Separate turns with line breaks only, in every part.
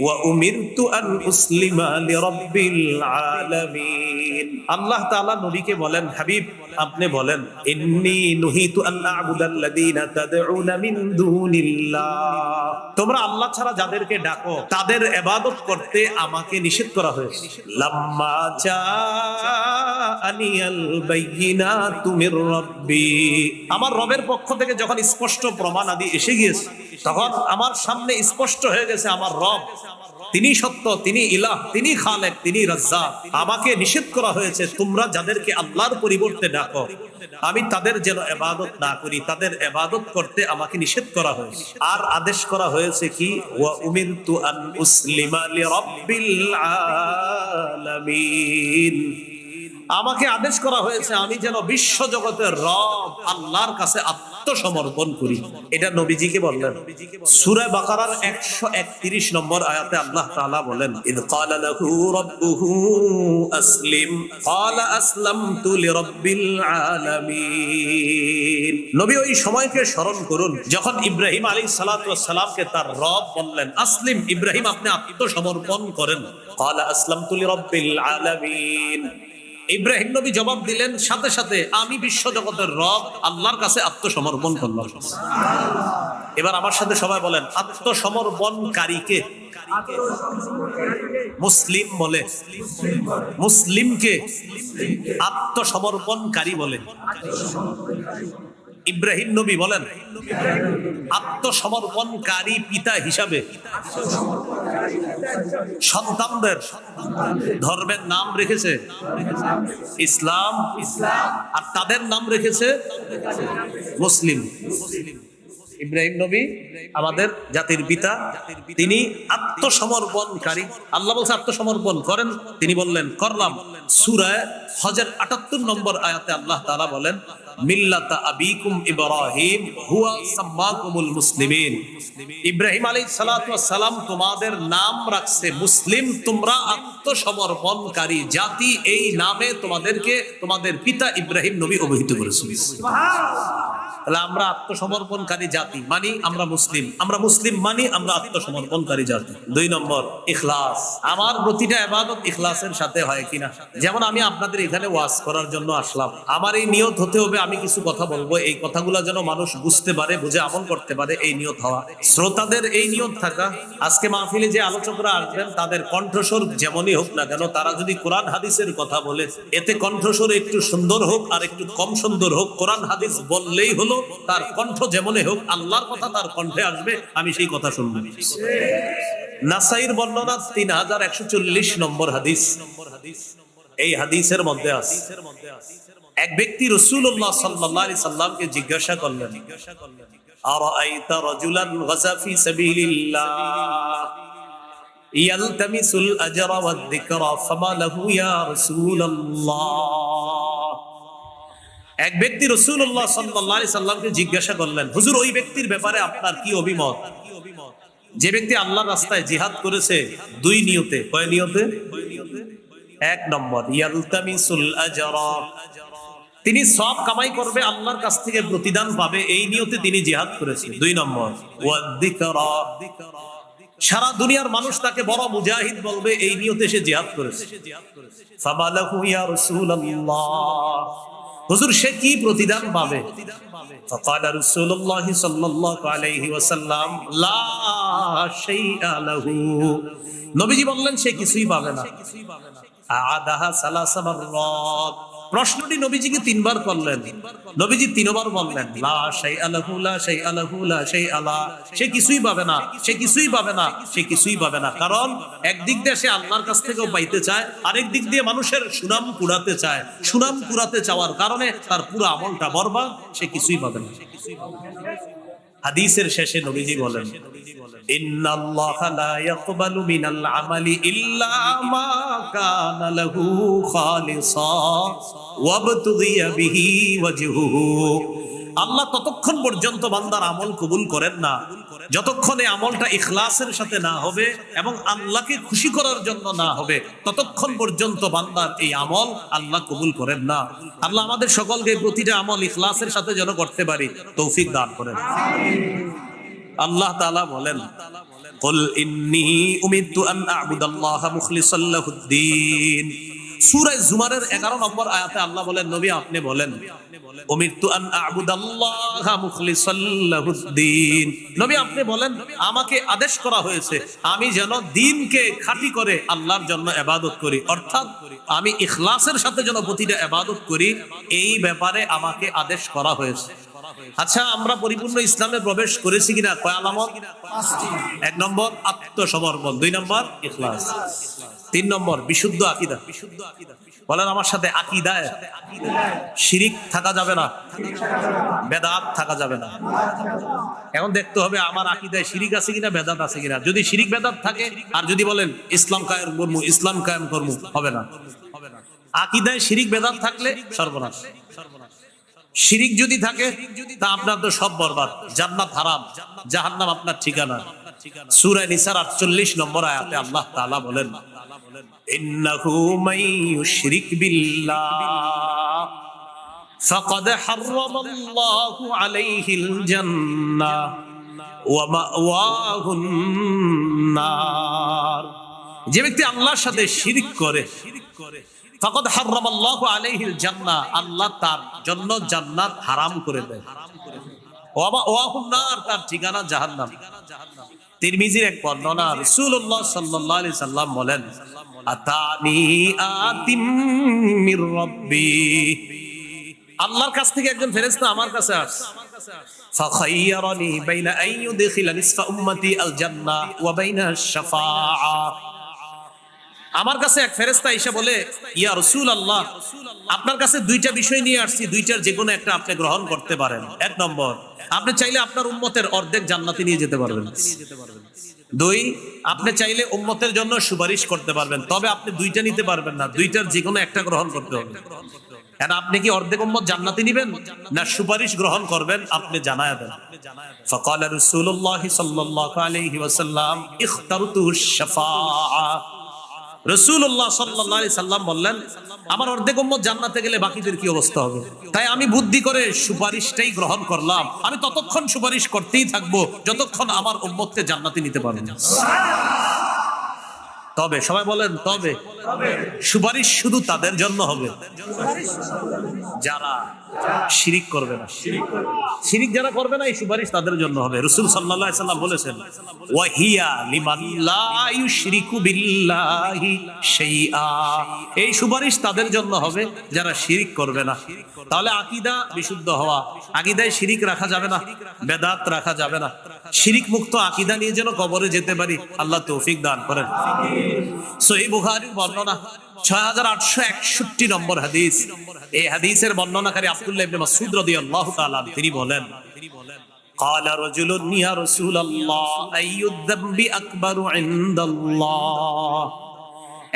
ওয়া উমিরতু আন উসলিমা লিরাব্বিল আলামিন। আল্লাহ তাআলা নবীকে বলেন, হাবিব আপনি বলেন, ইন্নী নুহিতু আন আ'বুদাল্লাযীনা তাদউনা মিন দুনিল্লাহ, তোমরা আল্লাহ ছাড়া যাদেরকে ডাকো তাদের ইবাদত করতে আমাকে নিষেধ করা হয়েছে। লাম্মা জাআনিয়াল বাইয়িনাতু মির রাব্বি, আমার রবের পক্ষ থেকে যখন স্পষ্ট প্রমাণ আদি এসে গিয়েছে, তখন আমার সামনে স্পষ্ট হয়ে গেছে আমার রব তিনি সত্য, তিনি ইলাহ, তিনি খালেক, তিনি রাজ্জাক। আমাকে নিষেধ করা হয়েছে তোমরা যাদেরকে আল্লাহর পরিবর্তে ডাকো আমি তাদের যেন ইবাদত না করি, তাদের ইবাদত করতে আমাকে নিষেধ করা হয়েছে। আর আদেশ করা হয়েছে কি, ওয়া উমিরতু আন উসলিমা লিরাব্বিল আলামিন, আমাকে আদেশ করা হয়েছে আমি যেন বিশ্ব জগতের রব আল্লাহর কাছে আত্মসমর্পণ করি। এটা নবীজিকে বললেন। সূরা বাকারার 131 নম্বর আয়াতে আল্লাহ তাআলা বলেন, ইয ক্বালা লাহু রাব্বুহু আসলিম ক্বালা আসলামতু লিরাব্বিল আলামিন। নবী ওই সময়কে স্মরণ করুন যখন ইব্রাহিম আলাইহিস সালাতু ওয়াস সালামকে তার রব বললেন, আসলিম, ইব্রাহিম আপনি আত্মসমর্পণ করেন। ক্বালা আসলামতু লিরাব্বিল আলামিন। ইব্রাহিম নবী জবাব দিলেন সাথে সাথে, আমি বিশ্ব জগতের রব আল্লাহর কাছে আত্মসমর্পণ করলাম। এবার আমার সাথে সবাই বলেন, আত্মসমর্পণকারীকে মুসলিম বলে, মুসলিমকে আত্মসমর্পণকারী বলে। ইব্রাহিম নবী বলেন আত্মসমর্পণকারী পিতা হিসাবে সন্তানদের ধর্মের নাম রেখেছে ইসলাম, আর তাদের নাম রেখেছে মুসলিম। ইব্রাহিম নবী আমাদের জাতির পিতা, তিনি আত্মসমর্পণকারী। আল্লাহ বলছে আত্মসমর্পণ করেন, তিনি বললেন করলাম। সূরা হজের ৭৮ নম্বর আয়াতে আল্লাহ তাআলা বলেন, মিল্লাতা আবিকুম ইব্রাহিম হুয়া সাম্মাকুমুল মুসলিমিন। ইব্রাহিম আলাইহিস সালাতু ওয়াস সালাম তোমাদের নাম রাখছে মুসলিম, তোমরা আত্মসমর্পণকারী জাতি, এই নামে তোমাদেরকে তোমাদের পিতা ইব্রাহিম নবী অভিহিত করেছেন। তাহলে আমরা আত্মসমর্পণকারী জাতি মানি আমরা মুসলিম, আমরা মুসলিম মানি আমরা আত্মসমর্পণকারী জাতি। ২ নম্বর ইখলাস, আমার প্রতিটা ইবাদত ইখলাসের সাথে হয় কিনা। যেমন আমি আপনাদের এখানে ওয়াজ করার জন্য আসলাম, আমার এই নিয়ত হতে হবে আমি কিছু কথা বলবো, এই কথাগুলো যেন মানুষ বুঝতে পারে, বুঝে আমল করতে পারে, এই নিয়ত হওয়া। শ্রোতাদের এই নিয়ত থাকা, আজকে মাহফিলে যে আলোচকরা আসবেন তাদের কণ্ঠস্বর যেমনই হোক না কেন, তারা যদি কোরআন হাদিসের কথা বলে, এতে কণ্ঠস্বর একটু সুন্দর হোক আর একটু কম সুন্দর হোক, কোরআন হাদিস বললেই হলো, তার কণ্ঠ যেমনই হোক আল্লাহর কথা তার কণ্ঠে আসবে, আমি সেই কথা শুনবো। নাসাইর বর্ণনা 3140 নম্বর হাদিস। এই হাদিসের মধ্যে আছে এক ব্যক্তি রাসূলুল্লাহ সাল্লাল্লাহু আলাইহি সাল্লামকে জিজ্ঞাসা করলেন, আরাআইতা রাজুলান গাযা ফি সাবিলিল্লাহ ইয়ালতামিসুল আজরা ওয়াদ যিকরা ফামা লাহু ইয়া রাসূলুল্লাহ। এক ব্যক্তি রাসূলুল্লাহ সাল্লাল্লাহু আলাইহি সাল্লামকে জিজ্ঞাসা করলেন, হুজুর ওই ব্যক্তির ব্যাপারে আপনার কি অভিমত, যে ব্যক্তি আল্লাহর রাস্তায় জিহাদ করেছে 2 নিয়তে। কয় নিয়তে? 1 নম্বর ইয়ালতামিসুল আজরা, তিনি সওয়াব কামাই করবে, আল্লাহর কাছ থেকে প্রতিদান পাবে, এই নিয়তে তিনি জিহাদ করেছে। 2 নম্বর ওয়াদ যিকরা, সারা দুনিয়ার মানুষ তাকে বড় মুজাহিদ বলবে, এই নিয়তে সে জিহাদ করেছে। ফামা লাহু ইয়া রাসূলুল্লাহ, হুজুর সে কি প্রতিদান পাবে? ফাকালা রাসূলুল্লাহ সাল্লাল্লাহু আলাইহি ওয়াসাল্লাম লা শাইআ লাহু, নবীজি বললেন সে কিছুই পাবে না। আদাহা সালাসা মাররাত, প্রশ্নটি নবীজিকে 3 বার করলেন, নবীজি 3 বার বললেন লা শাইআ লাহু লা শাইআ লাহু লা শাইআ লা, সে কিছুই পাবে না, সে কিছুই পাবে না, সে কিছুই পাবে না। কারণ একদিক দিয়ে সে আল্লাহর কাছ থেকেও পাইতে চায়, আরেক দিক দিয়ে মানুষের সুনাম কুড়াতে চায়। সুনাম কুড়াতে চাওয়ার কারণে তার পুরো আমলটা বরবাদ, সে কিছুই পাবে না। হাদিসের শেষে নবীজি বলেন, ইন্নাল্লাহা লা ইয়াকবালু মিনাল আমালি ইল্লা মা কানা লাহু খালিসা ওয়াবতুগিয়া বিহি ওয়াজহুহু। আল্লাহ ততক্ষণ পর্যন্ত বান্দার আমল কবুল করেন না যতক্ষণ এই আমলটা ইখলাসের সাথে না হবে এবং আল্লাহকে খুশি করার জন্য না হবে, ততক্ষণ পর্যন্ত বান্দার এই আমল আল্লাহ কবুল করেন না। আল্লাহ আমাদের সকলকে প্রতিটা আমল ইখলাসের সাথে যেন করতে পারি তৌফিক দান করেন। আল্লাহ তাআলা বলেন, কুল ইন্নী উমিরতু আন আ'বুদাল্লাহা মুখলিসাল লাহুদ্দিন। সূরা জুমারের 11 নম্বর আয়াতে আল্লাহ বলেন, নবী আপনি বলেন, উমিরতু আন আ'বুদাল্লাহা মুখলিসাল লাহুদ্দিন, নবী আপনি বলেন আমাকে আদেশ করা হয়েছে আমি যেন দ্বীনকে খাঁটি করে আল্লাহর জন্য ইবাদত করি, অর্থাৎ আমি ইখলাসের সাথে যেন প্রতিটা ইবাদত করি, এই ব্যাপারে আমাকে আদেশ করা হয়েছে। আচ্ছা, আমরা পরিপূর্ণ ইসলামে প্রবেশ করেছি কিনা? কয় আলামত? 1 নম্বর আত্মসমর্পণ, 2 নম্বর ইখলাস, 3 নম্বর বিশুদ্ধ আকীদা। বলেন আমার সাথে, আকীদায় শিরিক থাকা যাবে না, বেদাত থাকা যাবে না। এখন দেখতে হবে আমার আকীদায় শিরিক আছে কিনা, বেদাত আছে কিনা। যদি শিরিক বেদাত থাকে, আর যদি বলেন ইসলাম কায়েম করবো, ইসলাম কায়েম করবো, হবে না। আকীদায় শিরিক বেদাত থাকলে সর্বনাশ। শিরিক যদি থাকে তা আপনার তো সব বরবাদ, জান্নাত হারাম, জাহান্নাম আপনার ঠিকানা। সূরা নিসার 48 নম্বর আয়াতে আল্লাহ তাআলা বলেন, ইন্নাহু মান ইউশরিক বিল্লাহ ফাকাদ হারামাল্লাহু আলাইহিল জান্নাহ ওয়া মাওয়াহুন নার। যে ব্যক্তি আল্লাহর সাথে শিরক করে, ফাকাদ হারামাল্লাহু আলাইহিল জান্নাহ, আল্লাহ তার জন্য জান্নাত হারাম করে দেয়, ওয়া মাওয়াহুন নার, তার ঠিকানা জাহান্নাম। তিরমিজির এক বর্ণনা, রাসূলুল্লাহ সাল্লাল্লাহু আলাইহি সাল্লাম বলেন, আতানি আতিম মির রাব্বি, আল্লাহর কাছ থেকে একজন ফেরেশতা আমার কাছে আসে, ফাখায়্যারানি বাইনা আন ইউদখিলা নিসফা উম্মতি আল জান্নাহ ওয়া বাইনা আশ-শাফাআ। আমার কাছে এক ফেরেশতা এসে বলে, ইয়া রাসূলুল্লাহ, আপনার কাছে দুইটা বিষয় নিয়ে আসছি, দুইটার যে কোনো একটা আপনি গ্রহণ করতে পারেন। 1 নম্বর, আপনি চাইলে আপনার উম্মতের অর্ধেক জান্নাতে নিয়ে যেতে পারবেন। 2, আপনি চাইলে উম্মতের জন্য সুপারিশ করতে পারবেন, তবে আপনি দুইটা নিতে পারবেন না, দুইটার যে কোনো একটা গ্রহণ করতে হবে। এখন আপনি কি অর্ধেক উম্মত জান্নাতে নিবেন না সুপারিশ গ্রহণ করবেন? আপনি জানায়া দেন। ফাকালা রাসূলুল্লাহ সাল্লাল্লাহু আলাইহি ওয়াসাল্লাম, ইখতারতু আশ-শাফাআ। রাসূলুল্লাহ সাল্লাল্লাহু আলাইহি সাল্লাম বললেন, আমার অর্ধেক উম্মত জান্নাতে গেলে বাকিদের কি অবস্থা হবে? তাই আমি বুদ্ধি করে সুপারিশটাই গ্রহণ করলাম। আমি ততক্ষণ সুপারিশ করতেই থাকবো যতক্ষণ আমার উম্মতকে জান্নাতে নিতে পারবে না। তবে সবাই বলেন, তবে সুপারিশ শুধু তাদের জন্য হবে যারা শিরিক করবে না। শিরিক যারা করবে না, এই সুপারিশ তাদের জন্য হবে। রাসূল সাল্লাল্লাহু আলাইহি সাল্লাম বলেছেন, ওয়া হিয়া লিমান লা ইউশরিকু বিল্লাহি শাইআ, এই সুপারিশ তাদের জন্য হবে যারা শিরিক করবে না। তাহলে আকীদা বিশুদ্ধ হওয়া, আকীদায় শিরিক রাখা যাবে না, বেদাত রাখা যাবে না। শিরিক মুক্ত আকীদা নিয়ে যেন কবরে যেতে পারি, আল্লাহ তৌফিক দান করেন। সহিহ বুখারীর বর্ণনা 6861 নম্বর হাদিস। এই হাদিসের বর্ণনাকারী আব্দুল্লাহ ইবনে মাসউদ রাদিয়াল্লাহু তাআলা, তিনি বলেন, قال رجل يا رسول الله أي الذنب أكبر عند الله।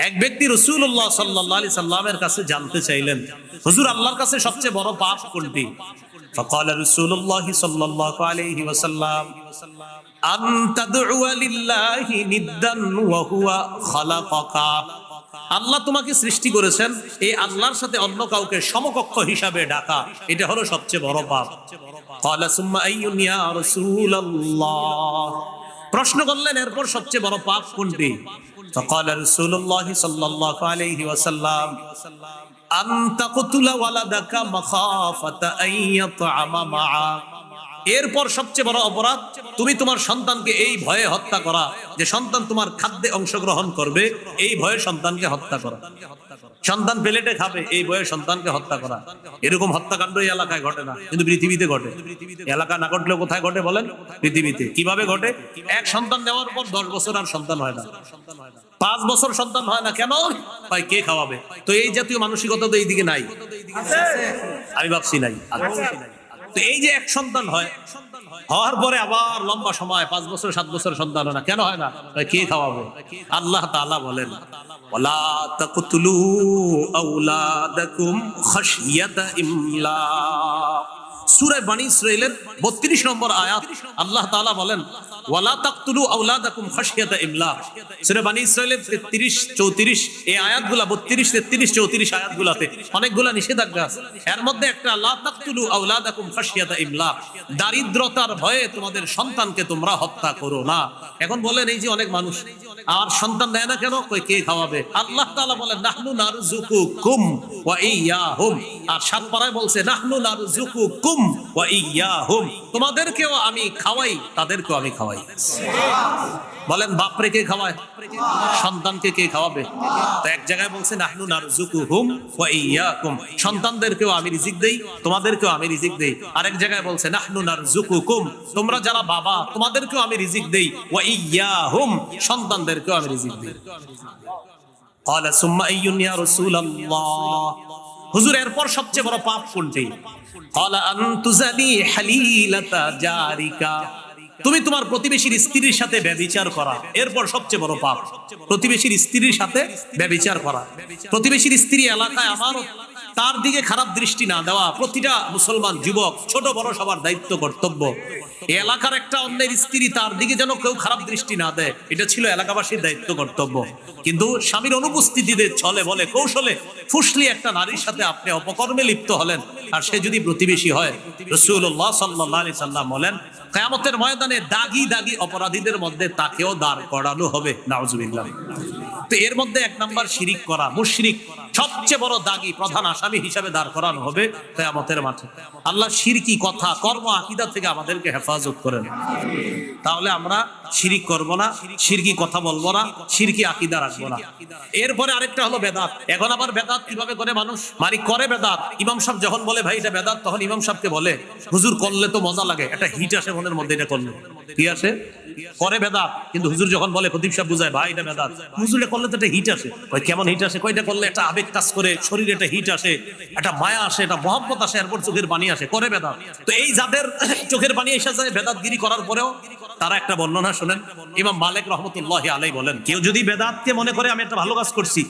এক ব্যক্তি রাসূলুল্লাহ সাল্লাল্লাহু আলাইহি সাল্লামের কাছে জানতে চাইলেন, হুজুর আল্লাহর কাছে সবচেয়ে বড় পাপ কোনটি? فقال رسول الله صلى الله عليه وسلم أن تدعو لله ندا وهو خلقك। আল্লাহ তোমাকে সৃষ্টি করেছেন, এই আল্লাহর সাথে অন্য কাউকে সমকক্ষ হিসাবে ডাকা, এটা হলো সবচেয়ে বড় পাপ। قال ثم أي يا رسول الله। প্রশ্ন করলেন, এরপর সবচেয়ে বড় পাপ কোনটি? فقال رسول الله صلى الله عليه وسلم أن تقتل ولدك مخافة أن يطعم معك। এরপর সবচেয়ে বড় অপরাধ, তুমি তোমার সন্তানকে এই ভয়ে হত্যা করা যে সন্তান তোমার খাদ্যে অংশগ্রহণ করবে, এই ভয়ে সন্তানকে হত্যা করা। সন্তান প্লেটে খাবে এই ভয়ে সন্তানকে হত্যা করা। এরকম হত্যাকাণ্ড এই এলাকায় ঘটে না, কিন্তু পৃথিবীতে ঘটে। এলাকা না ঘটলেও কোথায় ঘটে বলেন? পৃথিবীতে। কিভাবে ঘটে? এক সন্তান নেওয়ার পর 10 বছর আর সন্তান হয় না, 5 বছর সন্তান হয় না। কেন? ভাই কে খাওয়াবে? তো এই জাতীয় মানসিকতা তো এইদিকে নাই, আমি ভাবছি নাই। তো এই যে এক সন্তান হয়, হওয়ার পরে আবার লম্বা সময় 5 বছর 7 বছর সন্তান হয় না, কেন হয় না? কে খাওয়াবে? আল্লাহ তাআলা বলেন, ওয়ালা তাকতুলু আওলাদাকুম খাশিয়াতা ইমলাক। সূরা বনী ইসরাঈলের 32 নম্বর আয়াত, আল্লাহ তাআলা বলেন ওয়ালা তাকতুলু আওলাদাকুম খাশিয়াতা ইমলাক। সূরা বনী ইসরাঈলের 33 34 এই আয়াতগুলা 32 33 34 আয়াতগুলাতে অনেকগুলা নিষেধাজ্ঞা আছে। এর মধ্যে একটা লা তাকতুলু আওলাদাকুম খাশিয়াতা ইমলাক, দারিদ্রতার ভয়ে তোমাদের সন্তানকে তোমরা হত্যা করো না। এখন বলেন এই যে অনেক মানুষ আর সন্তান দেয় না কেন, কই কে খাওয়াবে? আল্লাহ তাআলা বলেন নাহনু নারযুকুকুম ওয়া ইয়্যাহুম। আর 7 পারায় বলছে নাহনু নারযুকুকুম ওয়া ইয়্যাহুম, তোমাদেরকেও আমি খাওয়াই তাদেরকেও আমি খাওয়াই। বলেন বাপরে কে খাওয়ায়? সন্তানকে কে খাওয়াবে? তো এক জায়গায় বলছে নাহনু নারযুকুহুম ওয়া ইয়্যাকুম, সন্তানদেরকেও আমি রিজিক দেই তোমাদেরকেও আমি রিজিক দেই। আরেক জায়গায় বলছে নাহনু নারযুকুকুম, তোমরা যারা বাবা তোমাদেরকেও আমি রিজিক দেই, ওয়া ইয়্যাহুম, সন্তানদেরকেও আমি রিজিক দেই। ক্বালা সুম্মা আইয়ুন ইয়া রাসূলুল্লাহ, হুজুর এরপর সবচেয়ে বড় পাপ কোনটি? ক্বালা আন তুযানি হালিলাতা জারিকা, তুমি তোমার প্রতিবেশীর স্ত্রীর সাথে ব্যভিচার করা। এরপর সবচেয়ে বড় পাপ প্রতিবেশীর স্ত্রীর সাথে ব্যভিচার করা। প্রতিবেশীর স্ত্রী এলাকায় আমার, তার দিকে খারাপ দৃষ্টি না দেওয়া প্রতিটা মুসলমান যুবক ছোট বড় সবার দায়িত্ব কর্তব্য। এই এলাকার একটা অন্যের স্ত্রী, তার দিকে যেন কেউ খারাপ দৃষ্টি না দেয়, এটা ছিল এলাকাবাসীর দায়িত্ব কর্তব্য। কিন্তু স্বামীর অনুপস্থিতিতে ছলে বলে কৌশলে ফুসলি একটা নারীর সাথে আপনি অপকর্মে লিপ্ত হলেন, আর সে যদি প্রতিবেশী হয়, রাসূলুল্লাহ সাল্লাল্লাহু আলাইহি সাল্লাম বলেন কিয়ামতের ময়দানে দাগি দাগি অপরাধীদের মধ্যে তাকেও দাঁড় করানো হবে। নাউজুবিল্লাহ। তো এর মধ্যে এক নাম্বার শিরিক করা, মুশরিক সবচেয়ে বড় দাগি, প্রধান আসামি হিসাবে দাঁড় করানো হবে কিয়ামতের মাঠে। আল্লাহ শিরকি কথা কর্ম আকীদা থেকে আমাদেরকে হেফাজত করেন। তাহলে আমরা শিরিক করব না, শিরকি কথা বলবো না, শিরকি আকীদা রাখবো না। এরপরে আরেকটা হলো বেদাত। এখন আবার বেদাত কিভাবে করে মানুষ মানে করে বেদাত। ইমাম সাহেব যখন বলে ভাই এটা বেদাত, তখন ইমাম সাহেবকে বলে হুজুর করলে তো মজা লাগে, একটা হিট আসে মনের মধ্যে, এটা করলে কি আসে? করে বেদাত। কিন্তু হুজুর যখন বলে, খতিব সাহেব বুঝায় ভাই এটা বেদাত, হুজুর এটা করলে তো একটা হিট আসে। ওই কেমন হিট আসে? কয়টা করলে একটা আবেগ কাজ করে, শরীরে একটা হিট আসে, একটা মায়া আসে, একটা মহব্বত আসে, এরপর চোখের পানি আসে, করে বেদাত। তো এই যাদের চোখের পানি এসে যায় বেদাতগিরি করার পরেও, তারা একটা বর্ণনা শুনেন। ইমাম মালিক রহমতুল্লাহি আলাইহি বলেন, কেউ যদি বেদাতকে মনে করে আমি একটা ভালো কাজ করছি,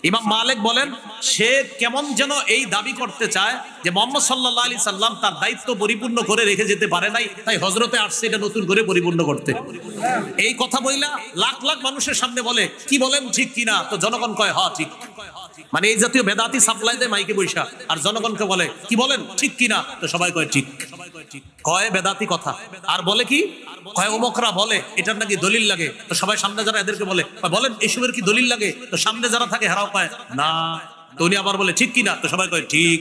ইমাম মালিক বলেন সে কেমন যেন এই দাবি করতে চায় যে মুহাম্মদ সাল্লাল্লাহু আলাইহি সাল্লাম তার দায়িত্ব পরিপূর্ণ করে রেখে যেতে পারে নাই, তাই হযরতে আসছে এটা নতুন করে পরিপূর্ণ করতে। এই কথা বইলা লাখ লাখ মানুষের সামনে বলে, কি বলেন ঠিক কিনা? তো জনগণ কয় হ্যাঁ ঠিক। মানে এই জাতীয় বেদাতি সাপ্লাই দেয় মাইকে বৈশা, আর জনগণকে বলে কি বলেন ঠিক কিনা? তো সবাই কয় ঠিক, কয় বেদাতি কথা। আর বলে কি কয় অমুকরা বলে এটার নাকি দলিল লাগে, তো সবাই সামনে যারা এদেরকে বলে বলেন এসবের কি দলিল লাগে? তো সামনে যারা থাকে হেরাও কয় না, তো উনি আবার বলে ঠিক কিনা? তো সবাই কয় ঠিক।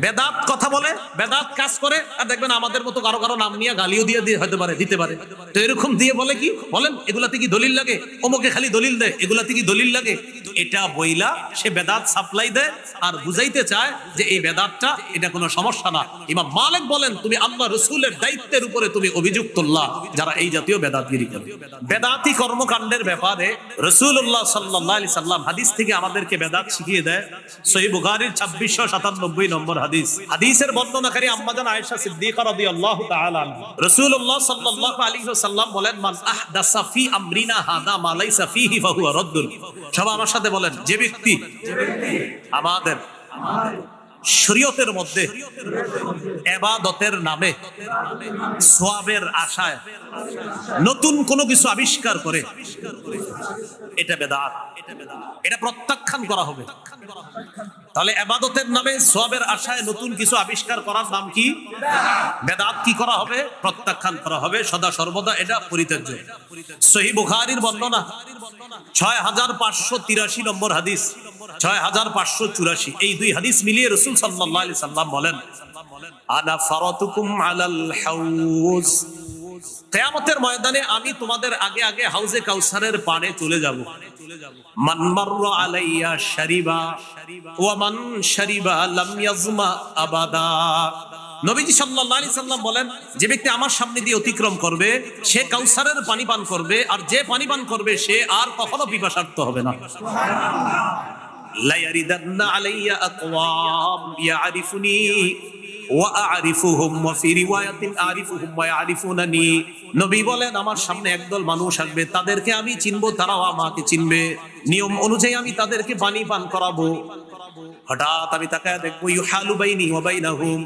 বেদাত কথা বলে, বেদাত কাজ করে, আর দেখবেন আমাদের মতো কারো কারো নাম নিয়ে গালিও দিয়ে হতে পারে, দিতে পারে। তো এরকম দিয়ে বলে কি বলেন এগুলাতে কি দলিল লাগে? অমুকে খালি দলিল দেয়, এগুলাতে কি দলিল লাগে? এটা বইলা সে বেদাত সাপ্লাই দেয় আর বুঝাইতে চায় যে এই বেদাতটা এটা কোনো সমস্যা না। ইমাম মালিক বলেন তুমি আল্লাহ রাসূলের দায়িত্বের উপরে তুমি অভিযুক্তল্লাহ যারা এই জাতীয় বেদাতগিরি করে। বেদাতি কর্মকাণ্ডের ব্যাপারে রাসূলুল্লাহ সাল্লাল্লাহু আলাইহি সাল্লাম হাদিস থেকে আমাদেরকে বেদাত শিখিয়ে দেয়। সহিহ বুখারীর 2697 নম্বর হাদিস। হাদিসের বর্ণনাকারী আম্মা জান আয়েশা সিদ্দিকা রাদিয়াল্লাহু তাআলা আনহা, রাসূলুল্লাহ সাল্লাল্লাহু আলাইহি ওয়াসাল্লাম বলেন মান আহদাসা ফি আমরিনা হাদা মা লাইসা ফিহি ফাহুয়া রাদ্দুন। সবাই আমার সাথে বলেন, যে ব্যক্তি আমাদের শরীয়তের মধ্যে ইবাদতের নামে সওয়াবের আশায় নতুন কোনো কিছু আবিষ্কার করে, এটা বেদাত, এটা প্রত্যাখ্যান করা হবে। তাহলে ইবাদতের নামে সওয়াবের আশায় নতুন কিছু আবিষ্কার করার নাম কি? বেদাত। কি করা হবে? প্রত্যাখ্যান করা হবে সদা সর্বদা, এটা পরিত্যাজ্য। সহিহ বুখারীর বর্ণনা 6583 নম্বর হাদিস, 6584, এই দুই হাদিস মিলিয়ে রাসূল সাল্লাল্লাহু আলাইহি সাল্লাম বলেন আনা ফারাতুকুম আলাল হাউজ, কিয়ামতের ময়দানে আমি তোমাদের আগে আগে হাউজে কাউসারের পাড়ে চলে যাব। মান মাররা আলাইয়া শারিবা ওয়া মান শারিবা লাম ইয়াজমা আবাদা। নবীজি সাল্লাল্লাহু আলাইহি সাল্লাম বলেন যে ব্যক্তি আমার সামনে দিয়ে অতিক্রম করবে সে কাউসারের পানি পান করবে, আর যে পানি পান করবে সে আর কখনো পিপাসার্ত হবে না। লা ইয়ারিদান্না আলাইয়া আকওয়াম ইয়ারিফুনি ওয়া আরিফুহুম ওয়া ফি রিওয়ায়াতিন আরিফুহুম ওয়া ইয়ারিফুনানি। নবী বলেন আমার সামনে একদল মানুষ আসবে, তাদেরকে আমি চিনবো, তারাও আমাকে চিনবে। নিয়ম অনুযায়ী আমি তাদেরকে পানি পান করাবো। হঠাৎ আমি তাকায় দেখবো ইউহালু বাইনি ওয়া বাইনাহুম,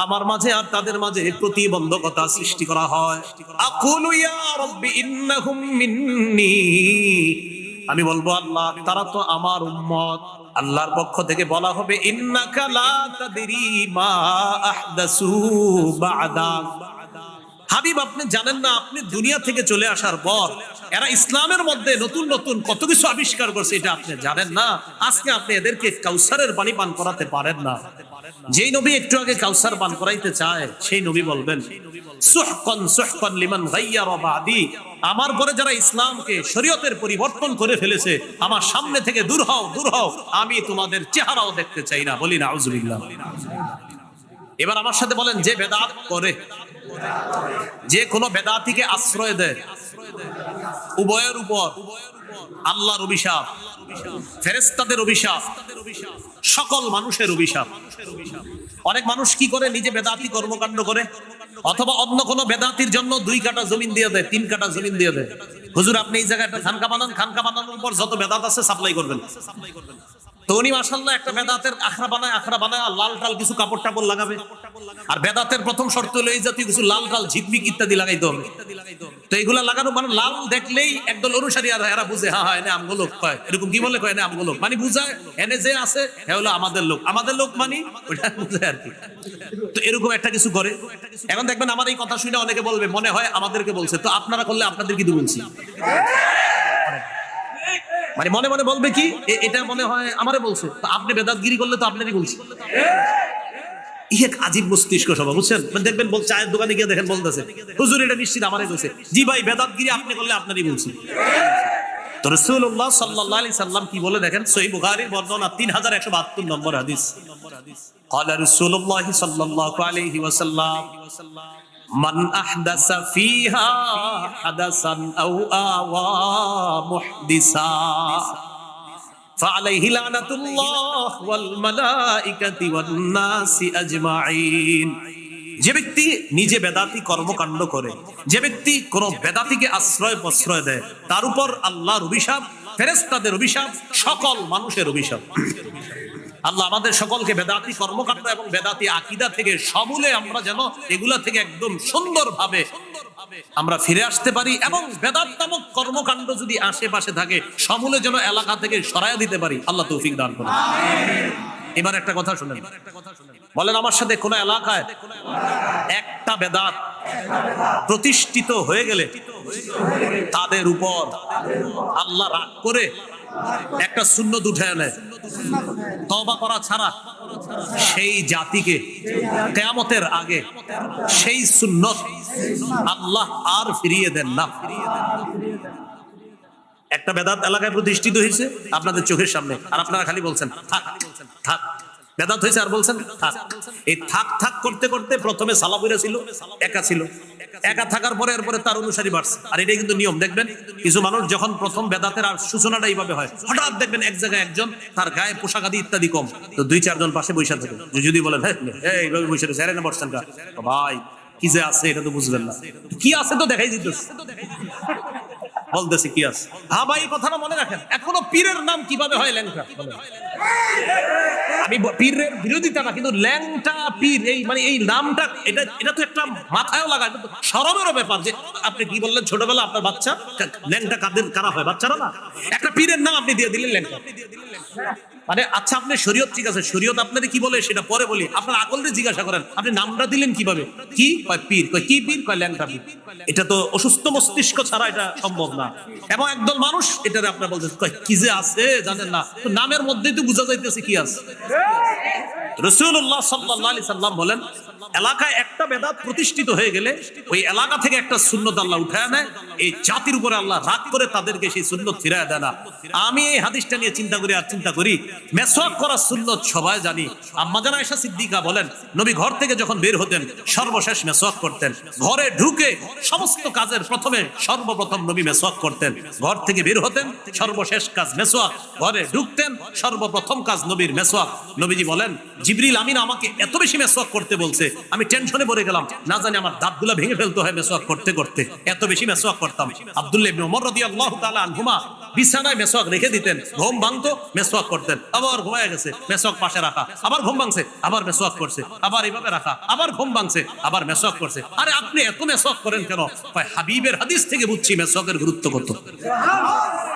আমার মাঝে আর তাদের মাঝে প্রতিবন্ধকতা সৃষ্টি করা হয়। আকুলু ইয়া রাব্বি ইন্নাহুম মিন্নি, আমি বলবো আল্লাহ তারা তো আমার উম্মত। আল্লাহর পক্ষ থেকে বলা হবে ইন্নাকা লা তাদরি মা আহদাসু বা'দাক, হাবিব আপনি জানেন না, আপনি দুনিয়া থেকে চলে আসার পর এরা ইসলামের মধ্যে নতুন নতুন কত কিছু আবিষ্কার করছে, এটা আপনি জানেন না। আজকে আপনি এদেরকে কাউসারের পানি পান করাতে পারেন না। যেই নবী একটু আগে কাউসার পান করাইতে চায় সেই নবী বলবেন সুহকান সুহকান লিমান গায়্যারা বাদি, আমার পরে যারা ইসলামকে শরীয়তের পরিবর্তন করে ফেলেছে, আমার সামনে থেকে দূর হও দূর হও, আমি তোমাদের চেহারাও দেখতে চাই না। বলি নাউজুবিল্লাহ। এবার আমার সাথে বলেন, যে বেদাত করে, যে কোনো বেদাতিকে আশ্রয় দেয়, উভয়ের উপর আল্লাহর অভিশাপ, ফেরেশতাদের অভিশাপ, সকল মানুষের অভিশাপ। অনেক মানুষ কি করে, নিজে বেদাতি কর্মকাণ্ড করে, অথবা অন্য কোনো বেদাতির জন্য 2 কাঠা জমিন দিয়ে দেয়, 3 কাঠা জমিন দিয়ে দেয়। হুজুর আপনি এই জায়গায় একটা খানকা বানান, খানকা বানানোর পর যত বেদাত আছে সাপ্লাই করবেন। তো উনি মাশাআল্লাহ একটা বেদাতের আখড়া বানায় লাল টাল কিছু কাপড় টাপড় লাগাবে। আর বেদাতের প্রথম শর্ত হলো এই জাতীয় কিছু লাল টাল ঝিকমিক ইত্যাদি লাগাইতে হবে। তো এগুলা লাগানো মানে লাল দেখলেই একদল অনুসারী আর এরা বুঝে হ্যাঁ এনে আমগো লোক কয়, এরকম কি বলে কয়, এনে আমগো লোক মানে বুঝায়, এনে যে আছে হে হলো আমাদের লোক, আমাদের লোক মানে ওটা বুঝে আর কি। তো এরকম একটা কিছু করে। এখন দেখবেন আমার এই কথা শুনে অনেকে বলবে মনে হয় আমাদেরকে বলছে, তো আপনারা করলে আপনাদের কি বলছি, মানে মনে মনে বলবে কি এটা মনে হয় আমারে বলছে, তো আপনি বেদাতগিরি করলে তো আপনারই বলছি। আজীব মস্তিষ্ক সভা, বুঝছেন? দেখবেন চায়ের দোকানে গিয়ে দেখেন বলতেছে হুজুর এটা নিশ্চিত আমারে কইছে। জি ভাই, বেদাতগিরি আপনি করলে আপনারই বলছি। তো রাসূলুল্লাহ সাল্লাল্লাহু আলাইহি সাল্লাম কি বলে দেখেন, সহিহ বুখারীর বর্ণনা 3172 নম্বর হাদিস। ক্বালা রাসূলুল্লাহ সাল্লাল্লাহু আলাইহি ওয়াসাল্লাম মান আহদাসা ফিহা হাদাসান আও আওয়া মুহদিসা ফাআলাইহি লানাতুল্লাহ ওয়াল মালাইকাতি ওয়ান নাসি আজমাইন। যে ব্যক্তি নিজে বেদাতি কর্মকাণ্ড করে, যে ব্যক্তি কোন বেদাতিকে আশ্রয় প্রশ্রয় দেয়, তার উপর আল্লাহর অভিশাপ, ফেরেশতাদের অভিশাপ, সকল মানুষের অভিশাপ। আল্লাহ আমাদের সকলকে বেদাতি কর্মকাণ্ড এবং বেদাতি আকীদা থেকে সমূলে আমরা যেন এগুলা থেকে একদম সুন্দরভাবে আমরা ফিরে আসতে পারি, এবং বেদাত নামক কর্মকাণ্ড যদি আশেপাশে থাকে সমূলে যেন এলাকা থেকে সরাইয়া দিতে পারি। আল্লাহ তৌফিক দান করুন। এবার একটা কথা শুনেন, বলেন আমার সাথে, কোন এলাকায় একটা বেদাত প্রতিষ্ঠিত হয়ে গেলে তাদের উপর আল্লাহ রাগ করে একটা সুন্নত উঠে আনে, তওবা করা ছাড়া সেই জাতিকে কিয়ামতের আগে সেই সুন্নত আল্লাহ আর ফিরিয়ে দেন না। একটা বেদাত এলাকায় প্রতিষ্ঠিত হয়েছে আপনাদের চোখের সামনে, আর আপনারা খালি বলছেন থাক থাক, বেদাত হয়েছে আর বলছেন থাক। এই থাক থাক করতে করতে প্রথমে সালাফিরা ছিল, একা ছিল, একা থাকার পরে এরপরে তার অনুসারী বাড়ছে। আর এটাই কিন্তু নিয়ম। দেখবেন কিছু মানুষ যখন প্রথম বেদাতের আর সূচনাটা এইভাবে হয়, হঠাৎ দেখবেন এক জায়গায় একজন, তার গায়ে পোশাক আদি ইত্যাদি কম, তো 2-4 জন পাশে বসে থাকে। যদি বলেন হ্যাঁ এইভাবে বসে রয়েছে, এর বসছেন কা, ভাই কি যে আছে এটা তো বুঝবেন না, কি আছে তো দেখাই দিতেছে, বলতেছে কি আছে। হ্যাঁ ভাই, এই কথাটা মনে রাখেন, এখনো পীরের নাম কিভাবে হয় ল্যাংটা। আমি পীরের বিরোধিতা না, কিন্তু ল্যাংটা পীর এই মানে এই নামটা এটা তো একটা মাথায়ও লাগায়, কিন্তু শরমেরও ব্যাপার। যে আপনি কি বললেন ছোটবেলা আপনার বাচ্চা ল্যাংটা কারা হয়, বাচ্চারা না। একটা পীরের নাম আপনি দিয়ে দিলেন ল্যাংটা। মানে আচ্ছা, আপনি শরীয়ত ঠিক আছে, শরীয়ত আপনাদের কি বলে সেটা পরে বলি, আপনার আকল দিয়ে জিজ্ঞাসা করেন আপনি নামটা দিলেন কিভাবে। কি কয় পীর, কয় কি পীর, কয় ল্যাংটা পীর। এটা তো অসুস্থ মস্তিষ্ক ছাড়া এটা সম্ভব না। এবং একদল মানুষ এটারে আপনার বলতেছে কয় কি যে আছে জানেন না, তো নামের মধ্যেই তো বোঝা যাইতেছে কি আছে। রাসূলুল্লাহ সাল্লাল্লাহু আলাইহি সাল্লাম বলেন, এলাকায় একটা বেদাত প্রতিষ্ঠিত হয়ে গেলে ওই এলাকা থেকে একটা সুন্নত আল্লাহ উঠায় নেয়, এই জাতির উপরে আল্লাহ রাগ করে তাদেরকে সেই সুন্নত ফিরায় দেয় না। আমি এই হাদিসটা নিয়ে চিন্তা করি, মেসওয়াক করা সুন্নত সবাই জানি। আম্মা জান আয়েশা সিদ্দিকা বলেন, নবী ঘর থেকে যখন বের হতেন সর্বশেষ মেসওয়াক করতেন। ঘরে ঢুকে সমস্ত কাজের সর্বপ্রথম নবী মেসওয়াক করতেন। ঘর থেকে বের হতেন সর্বশেষ কাজ মেসওয়াক, ঘরে ঢুকতেন সর্বপ্রথম কাজ নবীর মেসওয়াক। নবীজি বলেন, জিবরিল আমিন আমাকে এত বেশি মেসওয়াক করতে বলছে, আমি টেনশনে পড়ে গেলাম, না জানি আমার দাঁতগুলা ভেঙে ফেলতে হয় মেসওয়াক করতে করতে, এত বেশি মেসওয়াক করতাম। আব্দুল্লাহ ইবনে ওমর রাদিয়াল্লাহু তাআলা আনহুমা বিছানায় মেসওয়াক রেখে দিতেন, ঘুম ভাঙতো মেসওয়াক করতেন, আবার ঘুমায় গেছে মেসওয়াক পাশে রাখা, আবার ঘুম ভাঙছে আবার মেসওয়াক করছে, আবার এইভাবে রাখা, আবার ঘুম ভাঙছে আবার মেসওয়াক করছে। আরে আপনি এত মেসওয়াক করেন কেন? হাবিবের হাদিস থেকে বুঝছি মেসওয়াকের গুরুত্ব কত।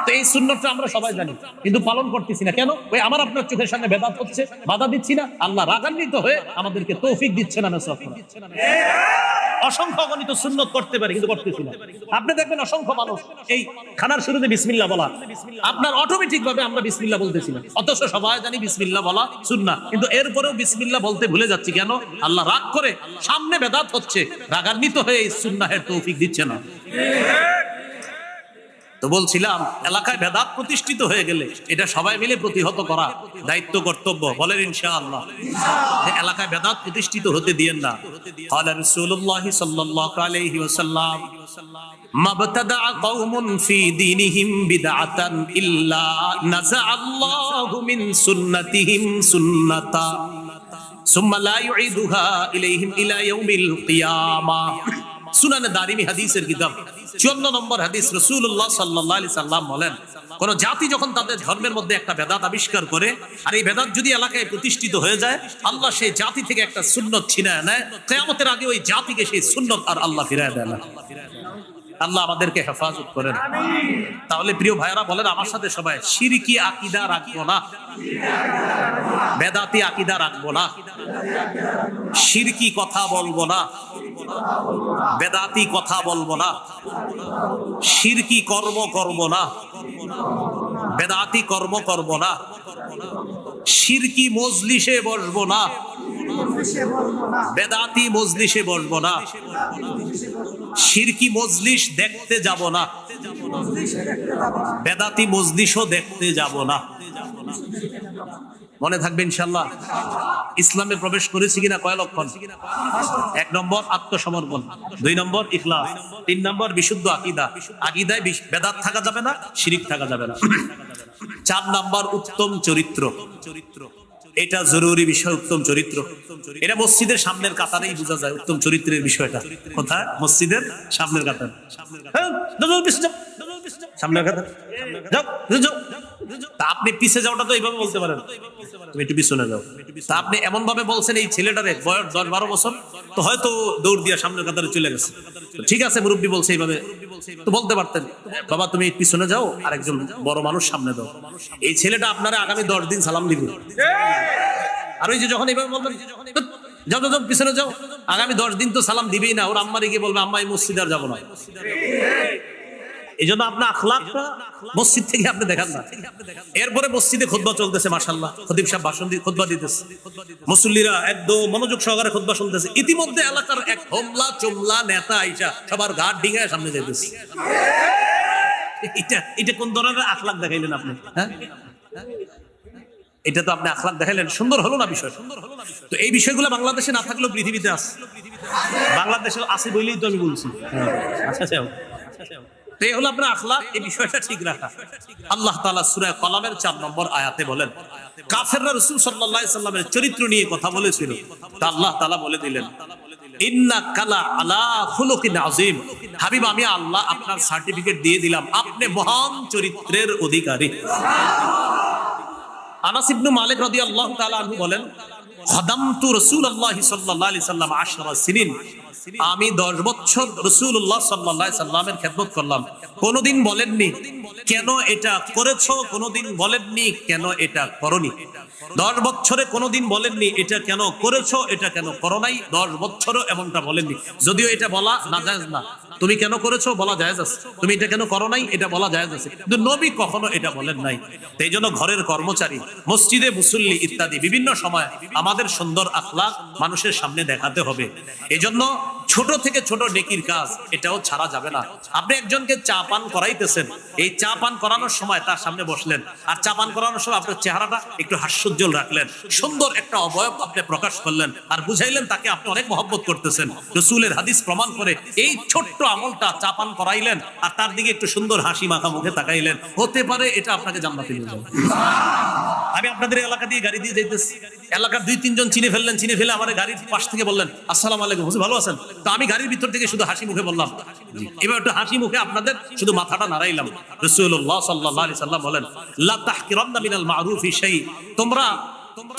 তো এই সুন্নতটা আমরা সবাই জানি, কিন্তু পালন করতেছি না কেন? ওই আমার আপনার চোখের সামনে বেদাত হচ্ছে, বাধা দিচ্ছি না, আল্লাহ রাগান্বিত হয়ে আমাদেরকে তৌফিক দিচ্ছে না মেসওয়াক করার। অসংখ্য অগণিত সুন্নত করতে পারি কিন্তু করতেছি না। আপনি দেখবেন অসংখ্য মানুষ এই খানার শুরুতে বিসমিল্লাহ বলা, আপনার অটোমেটিক ভাবে আমরা বিসমিল্লাহ বলতেছি না, অথচ সবাই জানি বিসমিল্লাহ বলা সুন্নাহ, কিন্তু এরপরেও বিসমিল্লাহ বলতে ভুলে যাচ্ছি কেন? আল্লাহ রাগ করে, সামনে বেদাত হচ্ছে, রাগান্বিত হয়ে এই সুন্নাহের তৌফিক দিচ্ছে না। তো বলছিলাম এলাকায় বেদাত প্রতিষ্ঠিত হয়ে গেলে এটা সবাই মিলে প্রতিহত করা দায়িত্ব, কর্তব্য। বলেন ইনশাআল্লাহ। এলাকায় বেদাত প্রতিষ্ঠিত হতে দিয়েন না। قال رسول الله صلى الله عليه وسلم ما ابتدع قوم في دينهم بدعة إلا نزع الله من سنتهم سنة ثم لا يعيدها إليهم إلى يوم القيامة। সুনানে দারিমি হাদিসের কিতাব 54 নম্বর হাদিস, রাসূলুল্লাহ সাল্লাল্লাহু আলাইহি সাল্লাম বলেন, কোন জাতি যখন তাদের ধর্মের মধ্যে একটা বেদাত আবিষ্কার করে, আর এই বেদাত যদি এলাকায় প্রতিষ্ঠিত হয়ে যায়, আল্লাহ সেই জাতি থেকে একটা সুন্নত ছিনায় নেয়, কিয়ামতের আগে ওই জাতিকে সেই সুন্নত আর আল্লাহ ফিরায় দেয় না। আল্লাহ আমাদেরকে হেফাজত করেন। তাহলে প্রিয় ভাইরা বলেন আমার সাথে সবাই, শিরকি আকীদা রাখবো না, বেদাতি আকীদা রাখবো না, শিরকি কথা বলবো না, বেদাতি কথা বলবো না, শিরকি কর্ম করব না, বেদাতি কর্ম করব না, শিরকি মজলিসে বসবো না, বেদাতি মজলিসে বসবো না, শিরকি মজলিস দেখতে যাব না, বেদাতি মজলিসও দেখতে যাব না। মনে থাকবে ইনশাআল্লাহ। ইসলামে প্রবেশ করেছি কিনা কয় লক্ষণ? 1 নম্বর আত্মসমর্পণ, 2 নম্বর ইখলাস, 3 নম্বর বিশুদ্ধ আকীদা, আকীদায় বেদাত থাকা যাবে না, শিরক থাকা যাবে না, 4 নম্বর উত্তম চরিত্র। এটা জরুরি বিষয়, উত্তম চরিত্র। এটা মসজিদের সামনের কাতারেই বোঝা যায় উত্তম চরিত্রের বিষয়টা। কোথায়? মসজিদের সামনের কাতার। সামনের কাতার যাও, যাও। তা আপনি পিছে যাওটা তো এইভাবে বলতে পারেন, তুমি একটু পিছনে যাও। তা আপনি এমন ভাবে বলছেন এই ছেলেটারে বয়স 10-12 বছর, তো হয়তো দৌড় দিয়া সামনের কাতারে চলে গেছে। ঠিক আছে, মুরব্বী বলছে এইভাবে, তো বলতে পারতেন বাবা তুমি পিছনে যাও, আরেকজন বড় মানুষ সামনে দাও। এই ছেলেটা আপনারা আগামী 10 দিন সালাম দিবে। আর ওই যে যখন এইভাবে বলবেন যাও যাও পিছনে যাও, আগামী 10 দিন তো সালাম দিবেই না, ওর আম্মারে গিয়ে বলবে আম্মা এই মসজিদে আর যাবো না। এই জন্য আপনার আখলাকটা মসজিদ থেকে আপনি দেখান না। এরপরে মসজিদে খুতবা চলতেছে, মাশাআল্লাহ, খতিব সাহেব ভাষণ দিয়ে খুতবা দিতেছে, মুসল্লিরা একদম মনোযোগ সহকারে খুতবা শুনতেছে। ইতিমধ্যে এলাকার এক হোমলা চোমলা নেতা আইসা সবার ঘাট ডিঙায় সামনে যাইতেছে। এটা কোন ধরনের আখলাক দেখাইলেন আপনি? হ্যাঁ, এটা তো আপনি আখলাক দেখাইলেন, সুন্দর হলো না বিষয়? তো এই বিষয়গুলো বাংলাদেশে না থাকলেও পৃথিবীতে আছে। বাংলাদেশে আছে বলেই তো আমি বলছি। আচ্ছা আচ্ছা, তো এই হলো আপনার আখলাক, এই বিষয়টা ঠিক রাখা। আল্লাহ তাআলা সূরা কলামের 4 নম্বর আয়াতে বলেন, কাফেররা রাসূল সাল্লাল্লাহু আলাইহি সাল্লামের চরিত্র নিয়ে কথা বলেছিল, তা আল্লাহ তাআলা বলে দিলেন ইন্নাকা লা আলা খুলুকিন আযীম, হাবিব আমি আল্লাহ আপনার সার্টিফিকেট দিয়ে দিলাম, আপনি মহান চরিত্রের অধিকারী। আনাস ইবনে মালিক রাদিয়াল্লাহু তাআলা আনহু বলেন, খাদামতু রাসূলুল্লাহ সাল্লাল্লাহু আলাইহি সাল্লাম 10 সিনিন, আমি 10 বছর রাসূলুল্লাহ সাল্লাল্লাহু আলাইহি সাল্লামের খেদমত করলাম। কোনদিন বলেননি কেন এটা করেছো, কোনদিন বলেননি কেন এটা করনি। 10 বছরে কোনদিন বলেননি এটা কেন করেছো, এটা কেন করো নাই। 10 বছরও এমনটা বলেননি, যদিও এটা বলা নাজায়েজ না। তুমি কেন করেছো বলা জায়েজ আছে, তুমি এটা কেন করো নাই এটা বলা জায়েজ আছে, কিন্তু নবী কখনো এটা বলেন নাই। এই জন্য ঘরের কর্মচারী, মসজিদে মুসল্লি ইত্যাদি বিভিন্ন সময় আমাদের সুন্দর আখলাক মানুষের সামনে দেখাতে হবে। এই জন্য ছোট থেকে ছোট নেকির কাজ এটাও ছাড়া যাবে না। আপনি একজনকে চা পান করাইতেছেন, এই চা পান করানোর সময় তার সামনে বসলেন, আর চা পান করানোর সময় আপনার চেহারাটা একটু হাস্যোজ্জ্বল রাখলেন, সুন্দর একটা অবয়ব আপনি প্রকাশ করলেন, আর বুঝাইলেন তাকে আপনি অনেক মহব্বত করতেছেন। রাসূলের হাদিস প্রমাণ করে এই ছোট্ট আমলটা চা পান করাইলেন আর তার দিকে একটু সুন্দর হাসি মাখা মুখে তাকাইলেন, হতে পারে এটা আপনাকে জান্নাতে নিয়ে যাবে। আমি আপনাদের এলাকা দিয়ে গাড়ি দিয়ে যাইতেছি, এলাকার 2-3 জন চিনে ফেলে আমার গাড়ির পাশ থেকে বললেন আসসালামু আলাইকুম, হুজুর ভালো আছেন? তো আমি গাড়ির ভিতর থেকে শুধু হাসি মুখে বললাম জি। এবার একটু হাসি মুখে আপনাদের শুধু মাথাটা নাড়াইলাম। রাসূলুল্লাহ সাল্লাল্লাহু আলাইহি সাল্লাম বলেন লা তাহকিরান্না মিনাল মা'রুফি শাই, তোমরা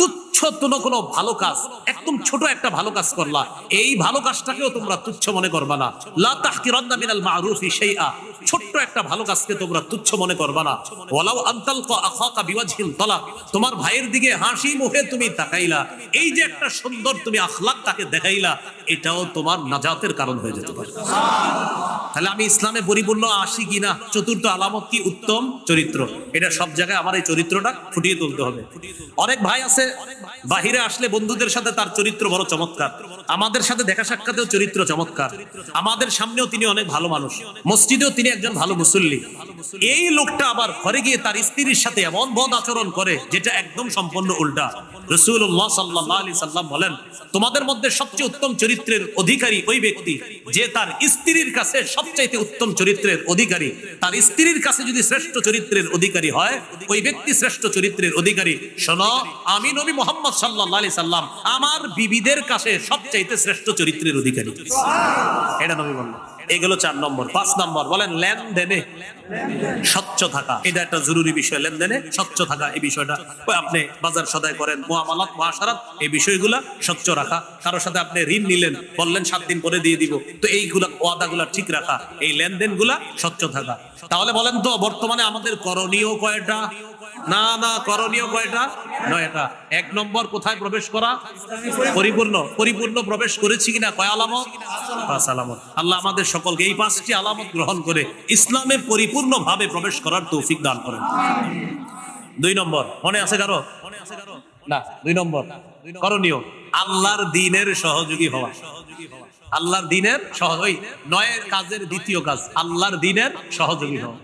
তুচ্ছ কোনো ভালো কাজ, একদম ছোট একটা ভালো কাজ করলা, এই ভালো কাজটাকেও তোমরা তুচ্ছ মনে করবা না। লা তাহকিরান্না মিনাল মা'রুফি শাইআ, ছোট্ট একটা ভালো কাজকে তোমরা তুচ্ছ মনে করবা না। ওয়ালাউ আনতালকা আখাকা বিওয়াজহিন তালাক, তোমার ভাইয়ের দিকে হাসি মুখে তুমি তাকাইলা, এই যে একটা সুন্দর তুমি আখলাক তাকে দেখাইলা, এটাও তোমার নাজাতের কারণ হয়ে যেতে পারে। তাহলে আমি ইসলামে পরিপূর্ণ আসি কিনা, চতুর্থ আলামত কি? উত্তম চরিত্র। এটা সব জায়গায় আমার এই চরিত্রটা ফুটিয়ে তুলতে হবে। অনেক ভাই আছে বাহিরে আসলে বন্ধুদের সাথে তার চরিত্র বড় চমৎকার, আমাদের সাথে দেখা সাক্ষাতেও চরিত্র চমৎকার, আমাদের সামনেও তিনি অনেক ভালো মানুষ, মসজিদেও তিনি একজন ভালো মুসল্লি। এই লোকটা আবার ঘরে গিয়ে তার স্ত্রীর সাথে এমন বদ আচরণ করে যেটা একদম সম্পূর্ণ উল্টা। রাসূলুল্লাহ সাল্লাল্লাহু আলাইহি সাল্লাম বলেন তোমাদের মধ্যে সবচেয়ে উত্তম চরিত্রের অধিকারী ওই ব্যক্তি যে তার স্ত্রীর কাছে সবচাইতে উত্তম চরিত্রের অধিকারী। তার স্ত্রীর কাছে যদি শ্রেষ্ঠ চরিত্রের অধিকারী হয়, ওই ব্যক্তি শ্রেষ্ঠ চরিত্রের অধিকারী। শোনো, আমি নবী মুহাম্মদ সাল্লাল্লাহু আলাইহি সাল্লাম আমার বিবিদের কাছে সবচাইতে শ্রেষ্ঠ চরিত্রের অধিকারী। এটা নবী বললেন। এগুলো 4 নম্বর। 5 নম্বর বলেন লেনদেনে স্বচ্ছ থাকা। এটা একটা জরুরি বিষয়, লেনদেনে স্বচ্ছ থাকা। এই বিষয়টা আপনি বাজার সদাই করেন, মুআমালাত মুআশারাত, এই বিষয়গুলা স্বচ্ছ রাখা। কারোর সাথে আপনি ঋণ নিলেন, বললেন 7 দিন পরে দিয়ে দিব, তো এইগুলা ওয়াদাগুলা ঠিক রাখা, এই লেনদেনগুলা স্বচ্ছ থাকা। তাহলে বলেন তো বর্তমানে আমাদের করণীয় কয়টা? না, করণীয় কয়টা? 9টা। 1 নম্বর কোথায় প্রবেশ করা? পরিপূর্ণ প্রবেশ করেছি কিনা? কয় আলামত? 5 আলামত। আল্লাহ আমাদের সকলকে এই 5টি আলামত গ্রহণ করে ইসলামে পরিপূর্ণ ভাবে প্রবেশ করার তৌফিক দান করেন। 2 নম্বর মনে আছে কারো? না, 2 নম্বর করণীয় আল্লাহর দ্বীনের সহযোগী হওয়া। আল্লাহর দ্বীনের সহযোগী, 9 কাজের দ্বিতীয় কাজ আল্লাহর দ্বীনের সহযোগী হওয়া।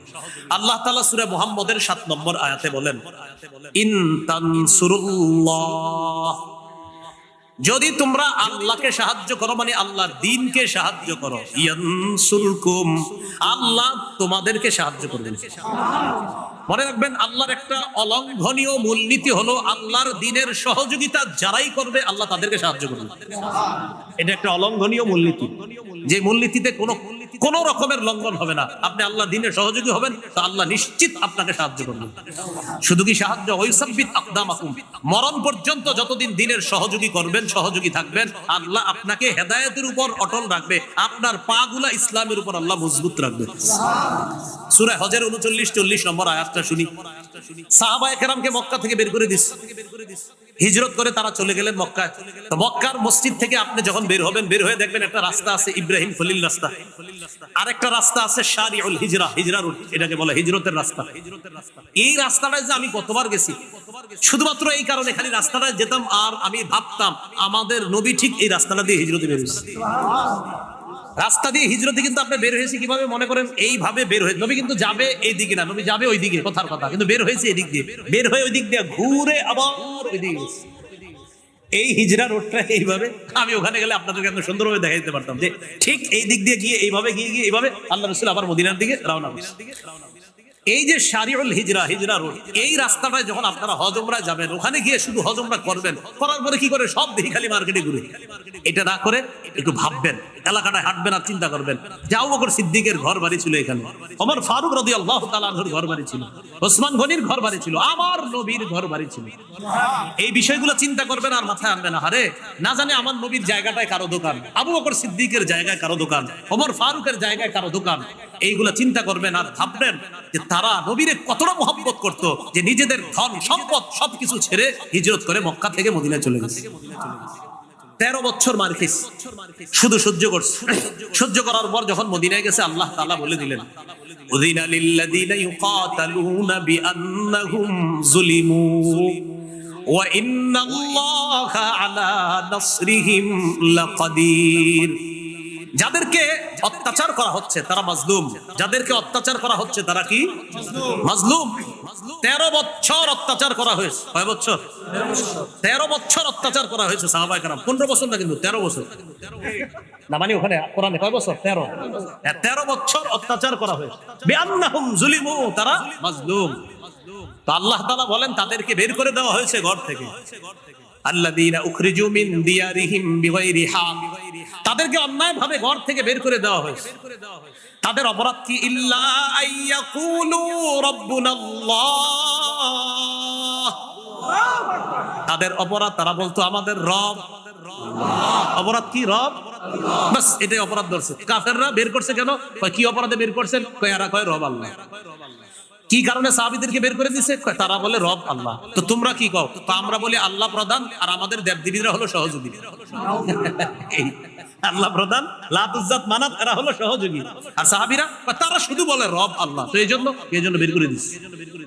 আল্লাহ তাআলা সূরা মুহাম্মদের 7 নম্বর আয়াতে বলেন ইন তানসুরুল্লাহ, যদি তোমরা আল্লাহকে সাহায্য করো, মানে আল্লাহর দ্বীনকে সাহায্য করো, ইয়ানসুরকুম, আল্লাহ তোমাদেরকে সাহায্য করবেন। মনে রাখবেন আল্লাহর একটা অলঙ্ঘনীয় মূলনীতি হলো আল্লাহর দ্বীনের সহযোগিতা যারাই করবে আল্লাহ তাদেরকে সাহায্য করবে। এটা একটা অলঙ্ঘনীয় মূলনীতি, যে মূলনীতিতে কোন রকমের লঙ্ঘন হবে না। আপনি আল্লাহ দ্বীনের সহযোগী হবেন তো আল্লাহ নিশ্চিত আপনাকে সাহায্য করবেন। শুধু কি সাহায্য, ওয়াইসাব্বিত আকদামাকুম, মরণ পর্যন্ত যতদিন দ্বীনের সহযোগী করবেন, সহযোগী থাকবেন, আল্লাহ আপনাকে হেদায়েতের উপর অটল রাখবে, আপনার পাগুলা ইসলামের উপর আল্লাহ মজবুত রাখবে। সূরা হজের 39-40 নম্বর আয়াতটা শুনি। সাহাবায়ে কেরামকে মক্কা থেকে বের করে দিস, হিজরত করে তারা চলে গেলেন মক্কায়। তো মক্কার মসজিদ থেকে আপনি যখন বের হবেন, বের হয়ে দেখবেন একটা রাস্তা আছে ইব্রাহিম খলিল রাস্তা, আরেকটা রাস্তা আছে শারিউল হিজরা, হিজরা রুট, এটাকে বলে হিজরতের রাস্তা। এই রাস্তাটায় যে আমি কতবার গেছি, শুধুমাত্র এই কারণে খালি রাস্তাটায় যেতাম আর আমি ভাবতাম আমাদের নবী ঠিক এই রাস্তাটা দিয়ে হিজরতে বের হয়েছে। রাস্তা দিয়ে হিজরতে কিন্তু আপনি বের হয়েছে কিভাবে? মনে করেন এইভাবে বের হয়ে, নবী কিন্তু যাবে এই দিকে না, নবী যাবে ওই দিকে, কথার কথা, কিন্তু বের হয়েছে এদিক দিয়ে, বের হয়ে ওই দিক দিয়ে ঘুরে আবার ওই দিকে। এই হিজরা রোডটা এইভাবে, আমি ওখানে গেলে আপনাদেরকে একদম সুন্দরভাবে দেখাইতে পারতাম যে ঠিক এই দিক দিয়ে গিয়ে এইভাবে গিয়ে এইভাবে আল্লাহ রাসূল আবার মদিনার দিকে রওনা হয়েছে। এই যে শারিউল হিজরা, হিজরা রোড, এই রাস্তাটায় যখন আপনারা হজ উমরায় যাবেন, ওখানে গিয়ে শুধু হজ উমরা করবেন, করার পরে কি করে সব দেখি খালি মার্কেটে ঘুরে। এটা না করে একটু ভাববেন, এলাকাটায় হাঁটবেন আর চিন্তা করবেন যে আবু বকর সিদ্দিকের ঘর বাড়ি ছিল এখানে, ওমর ফারুক রাদিয়াল্লাহু তাআলা আনহুর ঘর বাড়ি ছিল, ওসমান গনির ঘর বাড়ি ছিল, আমার নবীর ঘর বাড়ি ছিল। এই বিষয়গুলো চিন্তা করবেন আর মাথায় আনবেন, আরে না জানে আমার নবীর জায়গাটায় কারো দোকান, আবু বকর সিদ্দিকের জায়গায় কারো দোকান, ওমর ফারুকের জায়গায় কারো দোকান। এইগুলা চিন্তা করবেন আর ভাববেন যে তারা নবীরে কতটা মহব্বত করত যে নিজেদের ধন সম্পদ সবকিছু ছেড়ে হিজরত করে মক্কা থেকে মদিনায় চলে গেছে। 13 বছর মার খেয়েছে, শুধু সহ্য করছে। সহ্য করার পর যখন মদিনায় গেছে, আল্লাহ তাআলা বলে দিলেন উযিনা লিল্লাযীনা ইউকাতালুনা বিআন্নাহুম যুলিমু ওয়া ইন্নাল্লাহা আলা নাসরিহিম লাকাদির। যাদেরকে অত্যাচার করা হচ্ছে তারা মাজলুম, যাদেরকে অত্যাচার করা হচ্ছে তারা কি মাজলুম। 13 বছর অত্যাচার করা হয়েছে। কয় বছর? 13 বছর অত্যাচার করা হয়েছে সাহাবায়ে কেরাম। 15 বছর না, কিন্তু 13 বছর না, মানে ওখানে কোরআনে কয় বছর? 13 বছর অত্যাচার করা হয়েছে। বিআন্নাহুম যুলিমু, তারা মাজলুম। তো আল্লাহ তাআলা বলেন তাদেরকে বের করে দেওয়া হয়েছে ঘর থেকে। আল্লাযীনা উখরিজু মিন দিয়ারিহিম বিগাইরি হক, তাদেরকে অন্যায়ভাবে ঘর থেকে বের করে দেওয়া হয়েছে। তাদের অপরাধ কি? ইল্লা আইয়াকুলু রাব্বুনাল্লাহ, তাদের অপরাধ তারা বলতো আমাদের রব। অপরাধ কি? রব। বাস এটাই অপরাধ ধরছে। কাফেররা বের করছে কেন? কয় কি অপরাধে বের করছেন? কয় এরা কয় রব আল্লাহ। কি কারণে সাহাবীদেরকে বের করে দিছে? তারা বলে রব আল্লাহ। তো তোমরা কি কও? তো আমরা বলি আল্লাহ প্রধান আর আমাদের দেবদেবীরা হলো সহযোগী। আল্লাহ প্রধান, লাত উজ্জাত মানাত এরা হলো সহযোগী, আর সাহাবীরা তারা শুধু বলে রব আল্লাহ। তো এইজন্য বের করে দিছে।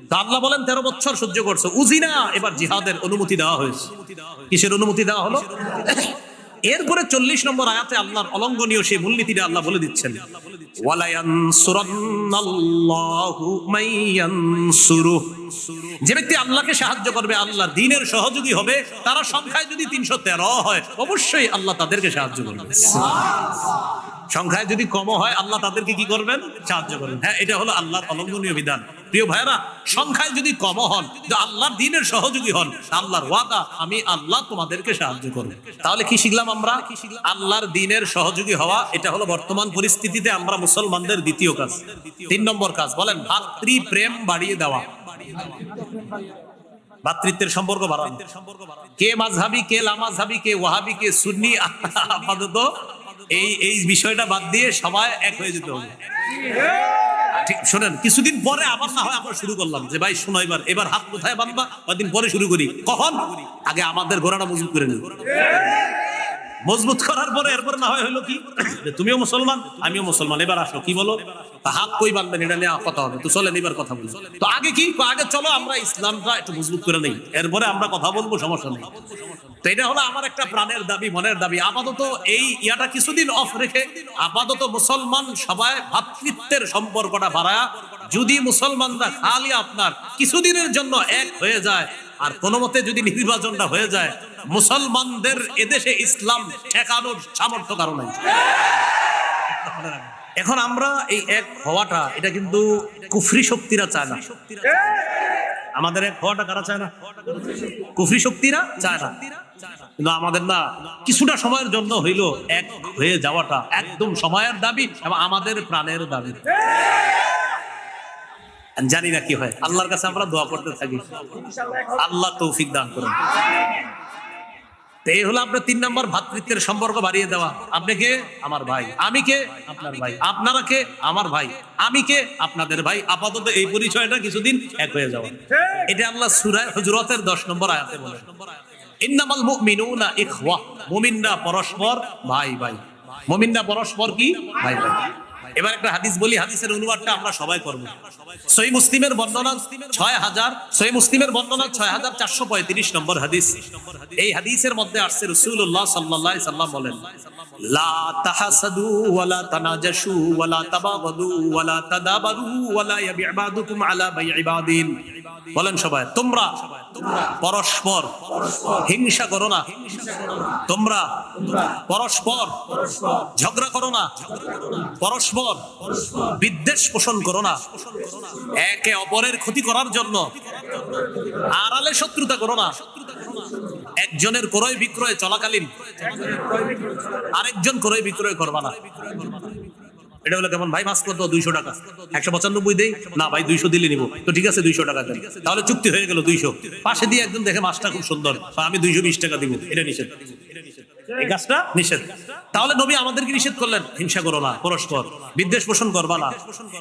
তো আল্লাহ বলেন 13 বছর সহ্য করছো, উজিনা, এবার জিহাদের অনুমতি দেওয়া হয়েছে। কিসের অনুমতি দেওয়া হলো? এরপরে 40 নম্বর আয়াতে আল্লাহর অলঙ্ঘনীয় সেই মূলনীতিটা আল্লাহ বলে দিচ্ছেন, ওয়ালা ইয়ানসুরান্নাল্লাহু মাইয়ানসুরু, যে ব্যক্তি আল্লাহকে সাহায্য করবে, আল্লাহর দ্বীনের সহযোগী হবে, তারা সংখ্যায় যদি 313 হয় অবশ্যই আল্লাহ তাদেরকে সাহায্য করবেন। সংখ্যায় যদি কম হয় আল্লাহ তাদেরকে কি করবেন? সাহায্য করবেন। হ্যাঁ, এটা হলো আল্লাহর অলঙ্ঘনীয় বিধান। প্রিয় ভাইরা, সংখ্যায় যদি কম হন, যদি আল্লাহর দ্বীনের সহযোগী হন, আল্লাহর ওয়াদা আমি আল্লাহ তোমাদেরকে সাহায্য করব। তাহলে কি শিখলাম আমরা? আল্লাহর দ্বীনের সহযোগী হওয়া, এটা হলো বর্তমান পরিস্থিতিতে আমরা মুসলমানদের দ্বিতীয় কাজ। 3 নম্বর কাজ বলেন, ভাতৃপ্রেম বাড়িয়ে দেওয়া, ভাতৃত্বের সম্পর্ক বাড়ানো। কে মাযহাবি, কে লামাযহাবি, কে ওয়াহাবি, কে সুন্নি, আপাতত এই বিষয়টা বাদ দিয়ে সবাই এক হয়ে যেতে হবে। ঠিক শোনেন, কিছুদিন পরে আবার না হয় আমরা শুরু করলাম যে ভাই শোনো, এবার হাত কোথায় বাঁধবা, কয়েকদিন পরে শুরু করি। কখন? আগে আমাদের ঘোড়াটা মজবুত করে নিই। মজবুত করার পরে এরপর না হয় হলো কি, তুমিও মুসলমান আমিও মুসলমান, এবার আসো, কি বলো, হাত কই বাঁধবেন এটা নিয়ে কথা হবে। তো চলেন এবার কথা বলি। তো আগে কি, আগে চলো আমরা ইসলামটা একটু মজবুত করে নেই, এরপরে আমরা কথা বলবো, সমস্যা নেই। তো এটা হলো আমার একটা প্রাণের দাবি, মনের দাবি। আপাতত এই ইয়াটা কিছুদিন অফ রেখে আপাতত মুসলমান সবাই ভাতৃত্বের সম্পর্কটা বাড়ায়, যদি মুসলমানরা খালি আপনার কিছুদিনের জন্য এক হয়ে যায়, আর কোনো মতে যদি নির্বাচনটা হয়ে যায়, মুসলমানদের এদেশে ইসলাম ঠেকানোর সামর্থ্য কারণ নাই। এখন আমরা এই এক হওয়াটা, এটা কিন্তু কুফরি শক্তিরা চায় না। আমাদের এক হওয়াটা কারা চায় না? কুফরি শক্তিরা চায় না। কিন্তু আমাদের না, কিছুটা সময়ের জন্য হইলো এক হয়ে যাওয়াটা একদম সময়ের দাবি এবং আমাদের প্রাণের দাবি। জানি না কি হয়, আল্লাহর কাছে আমরা দোয়া করতে থাকি, আল্লাহ তৌফিক দান করুন। এই হলো আপনার 3 নম্বর, ভাতৃত্বের সম্পর্ক বাড়িয়ে দেওয়া। আপনি কে? আমার ভাই। আমি কে? আপনার ভাই। আপনারা কে? আমার ভাই। আমি কে? আপনাদের ভাই। আপাতত এই পরিচয়টা কিছুদিন এক হয়ে যাওয়া। এটা আল্লাহ সূরা হুজুরাতের 10 নম্বর আয়াতে বলেন, ইন্নামাল মুমিনুনা ইখওয়া, মুমিনরা পরস্পর ভাই ভাই। মুমিনরা পরস্পর কি? ভাই ভাই। এবার একটা হাদিস বলি, হাদিসের অনুবাদটা আমরা সবাই করব। সহিহ মুসলিমের বর্ণনা 6435 নম্বর হাদিস। এই হাদিসের মধ্যে আসছে রাসূলুল্লাহ সাল্লাল্লাহু আলাইহি সাল্লাম বলেন, লা তাহাসাদু ওয়ালা তানাজাশু ওয়ালা তাবাগাদু ওয়ালা তাদাবারু ওয়ালা ইয়াবি'বাদুকুম আলা বাই'বাদিন। বলেন সবাই, তোমরা পরস্পর হিংসা করো না, তোমরা পরস্পর ঝগড়া করো না, পরস্পর বিদ্বেষ পোষণ করো না, একে অপরের ক্ষতি করার জন্য আড়ালে শত্রুতা করো না। একজনের ক্রয় বিক্রয় চলাকালীন আরেকজন ক্রয় বিক্রয় করবা না। এটা হলো কেমন? ভাই মাছ কত? 200 টাকা। 195 দেই না ভাই, 200 দিলে নিব। তো ঠিক আছে 200 টাকা দেন, তাহলে চুক্তি হয়ে গেল 200। পাশে দিয়ে একজন দেখে মাছটা খুব সুন্দর, আমি 220 টাকা দিব, এটা নিষেধ, এই কাজটা নিষেধ। তাহলে নবী আমাদেরকে নিষেধ করলেন, হিংসা করো না, পরস্পর বিদ্বেষ পোষণ করবা না,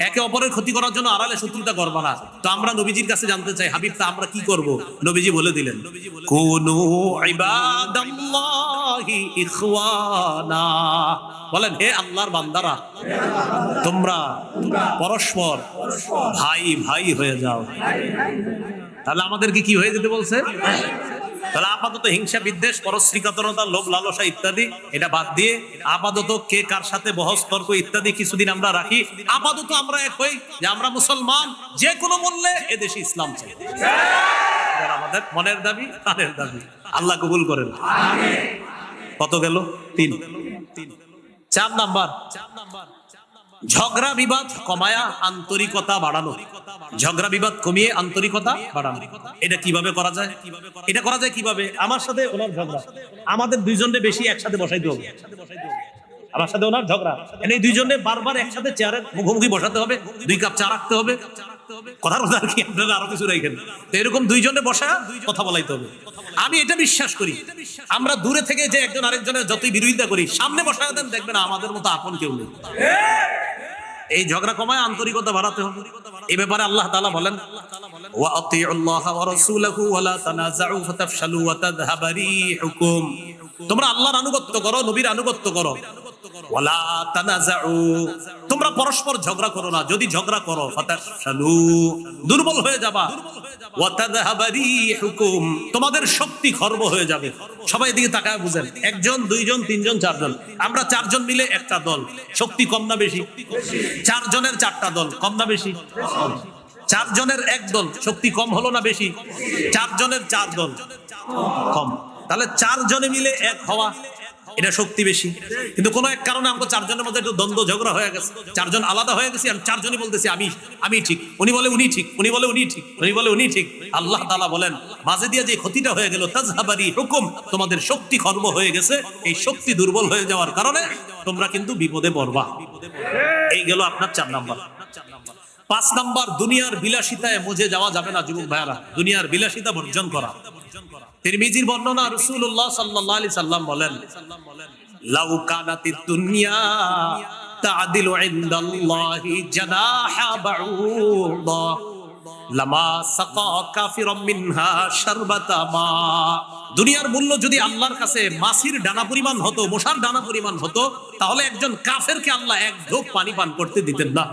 একে অপরের ক্ষতি করার জন্য আড়ালে শত্রুতা করবা না। তো আমরা নবীজির কাছে জানতে চাই, হাবিব তা আমরা কি করব? নবীজি বলে দিলেন, কুনু ইবাদাল্লাহি ইখওয়ানা। বলেন, হে আল্লাহর বান্দারা, তোমরা পরস্পর ভাই ভাই হয়ে যাও। তাহলে আমাদেরকে কি হয়ে যেতে বলছে? তাহলে আপাতত হিংসা, বিদ্বেষ, পরশ্রীকাতরতা, লোভ লালসা ইত্যাদি এটা বাদ দিয়ে আপাতত কে কার সাথে বহস তর্ক ইত্যাদি কিছুদিন আমরা রাখি। আপাতত আমরা এক হই যে আমরা মুসলমান, যে কোনো মূল্যে এদেশে ইসলাম চাই। আমাদের মনের দাবি, প্রাণের দাবি। আল্লাহ কবুল করেন। কত গেল? 3। 4 নাম্বার, ঝগড়া বিবাদ কমায়া আন্তরিকতা বাড়ানো, ঝগড়া বিবাদ কমিয়ে আন্তরিকতা বাড়ানো। এটা কিভাবে করা যায়? এটা করা যায় কিভাবে? আমার সাথে ওনার ঝগড়া, আমাদের দুইজনকে বেশি একসাথে বসাইতে হবে। আমার সাথে ওনার ঝগড়া, এই দুইজনে বারবার একসাথে চেয়ারের মুখোমুখি বসাতে হবে, 2 কাপ চা রাখতে হবে। কথার কথা আর কি, আপনারা আরো কিছু রাখেন তো, এরকম দুইজনে বসা কথা বলাইতে হবে। আমি এটা বিশ্বাস করি, আমরা দূরে থেকে যে একজন আরেকজনের যতই বিরোধিতা করি, সামনে বসায় দেন, দেখবেন আমাদের মতো আপন কেউ নেই। এই ঝগড়া কমায় আন্তরিকতা বাড়াতে হবে। এই ব্যাপারে আল্লাহ তাআলা বলেন, ওয়া আতিউল্লাহ ওয়া রাসূলাহু ওয়া লা তানাযাউ ফাতাফশালু ওয়া তাযহাবা রিহুকুম। তোমরা আল্লাহর আনুগত্য করো, নবীর আনুগত্য করো। ওয়ালা তানাযাউ, তোমরা পরস্পর ঝগড়া করো না। যদি ঝগড়া করো ফাতাফশালু, দুর্বল হয়ে যাবা। ওয়া তাযহাবা রিহুকুম, তোমাদের শক্তি খর্ব হয়ে যাবে। সবাই এদিকে তাকায় বুঝেন, 1 জন 2 জন 3 জন 4 জন, আমরা 4 জন মিলে একটা দল, শক্তি কম না বেশি? 4 জনের 4টা দল, কম না বেশি? 4 জনের 1 দল, শক্তি কম হলো না বেশি? 4 জনের 4 দল, কম। তাহলে 4 জনে মিলে এক হওয়া, এটা শক্তি বেশি। কিন্তু কোন এক কারণে আমরা 4 জনের মধ্যে একটু দ্বন্দ্ব ঝগড়া হয়ে গেছে, 4 জন আলাদা হয়ে গেছি, আর 4 জনই বলতেছি আমি ঠিক, উনি বলে উনি ঠিক, উনি বলে উনি ঠিক, উনি বলে উনি ঠিক। আল্লাহ তাআলা বলেন, মাঝে দিয়ে যে ক্ষতিটা হয়ে গেল, তাযহাবারি হুকুম, তোমাদের শক্তি খর্ব হয়ে গেছে। এই শক্তি দুর্বল হয়ে যাওয়ার কারণে তোমরা কিন্তু বিপদে পড়বা। এই গেল আপনার 4 নাম্বার। 5 নাম্বার, দুনিয়ার বিলাসিতায় মজে যাওয়া যাবে না যুবক ভাইরা, দুনিয়ার বিলাসিতা বর্জন করা। তিরমিজির বর্ণনা, রাসূলুল্লাহ সাল্লাল্লাহু আলাইহি সাল্লাম বলেন, লাউ কানাতিদ দুনিয়া তা'দিলু ইনদাল্লাহি জানাহা বাউদা লামা সাকা কাফিরাম মিনহা শারবাতা মা। দুনিয়ার মূল্য যদি আল্লাহর কাছে মাছির ডানা পরিমাণ হতো, মশার ডানা পরিমাণ হতো, তাহলে একজন কাফেরকে আল্লাহ 1 ঢোক পানি পান করতে দিতেন না।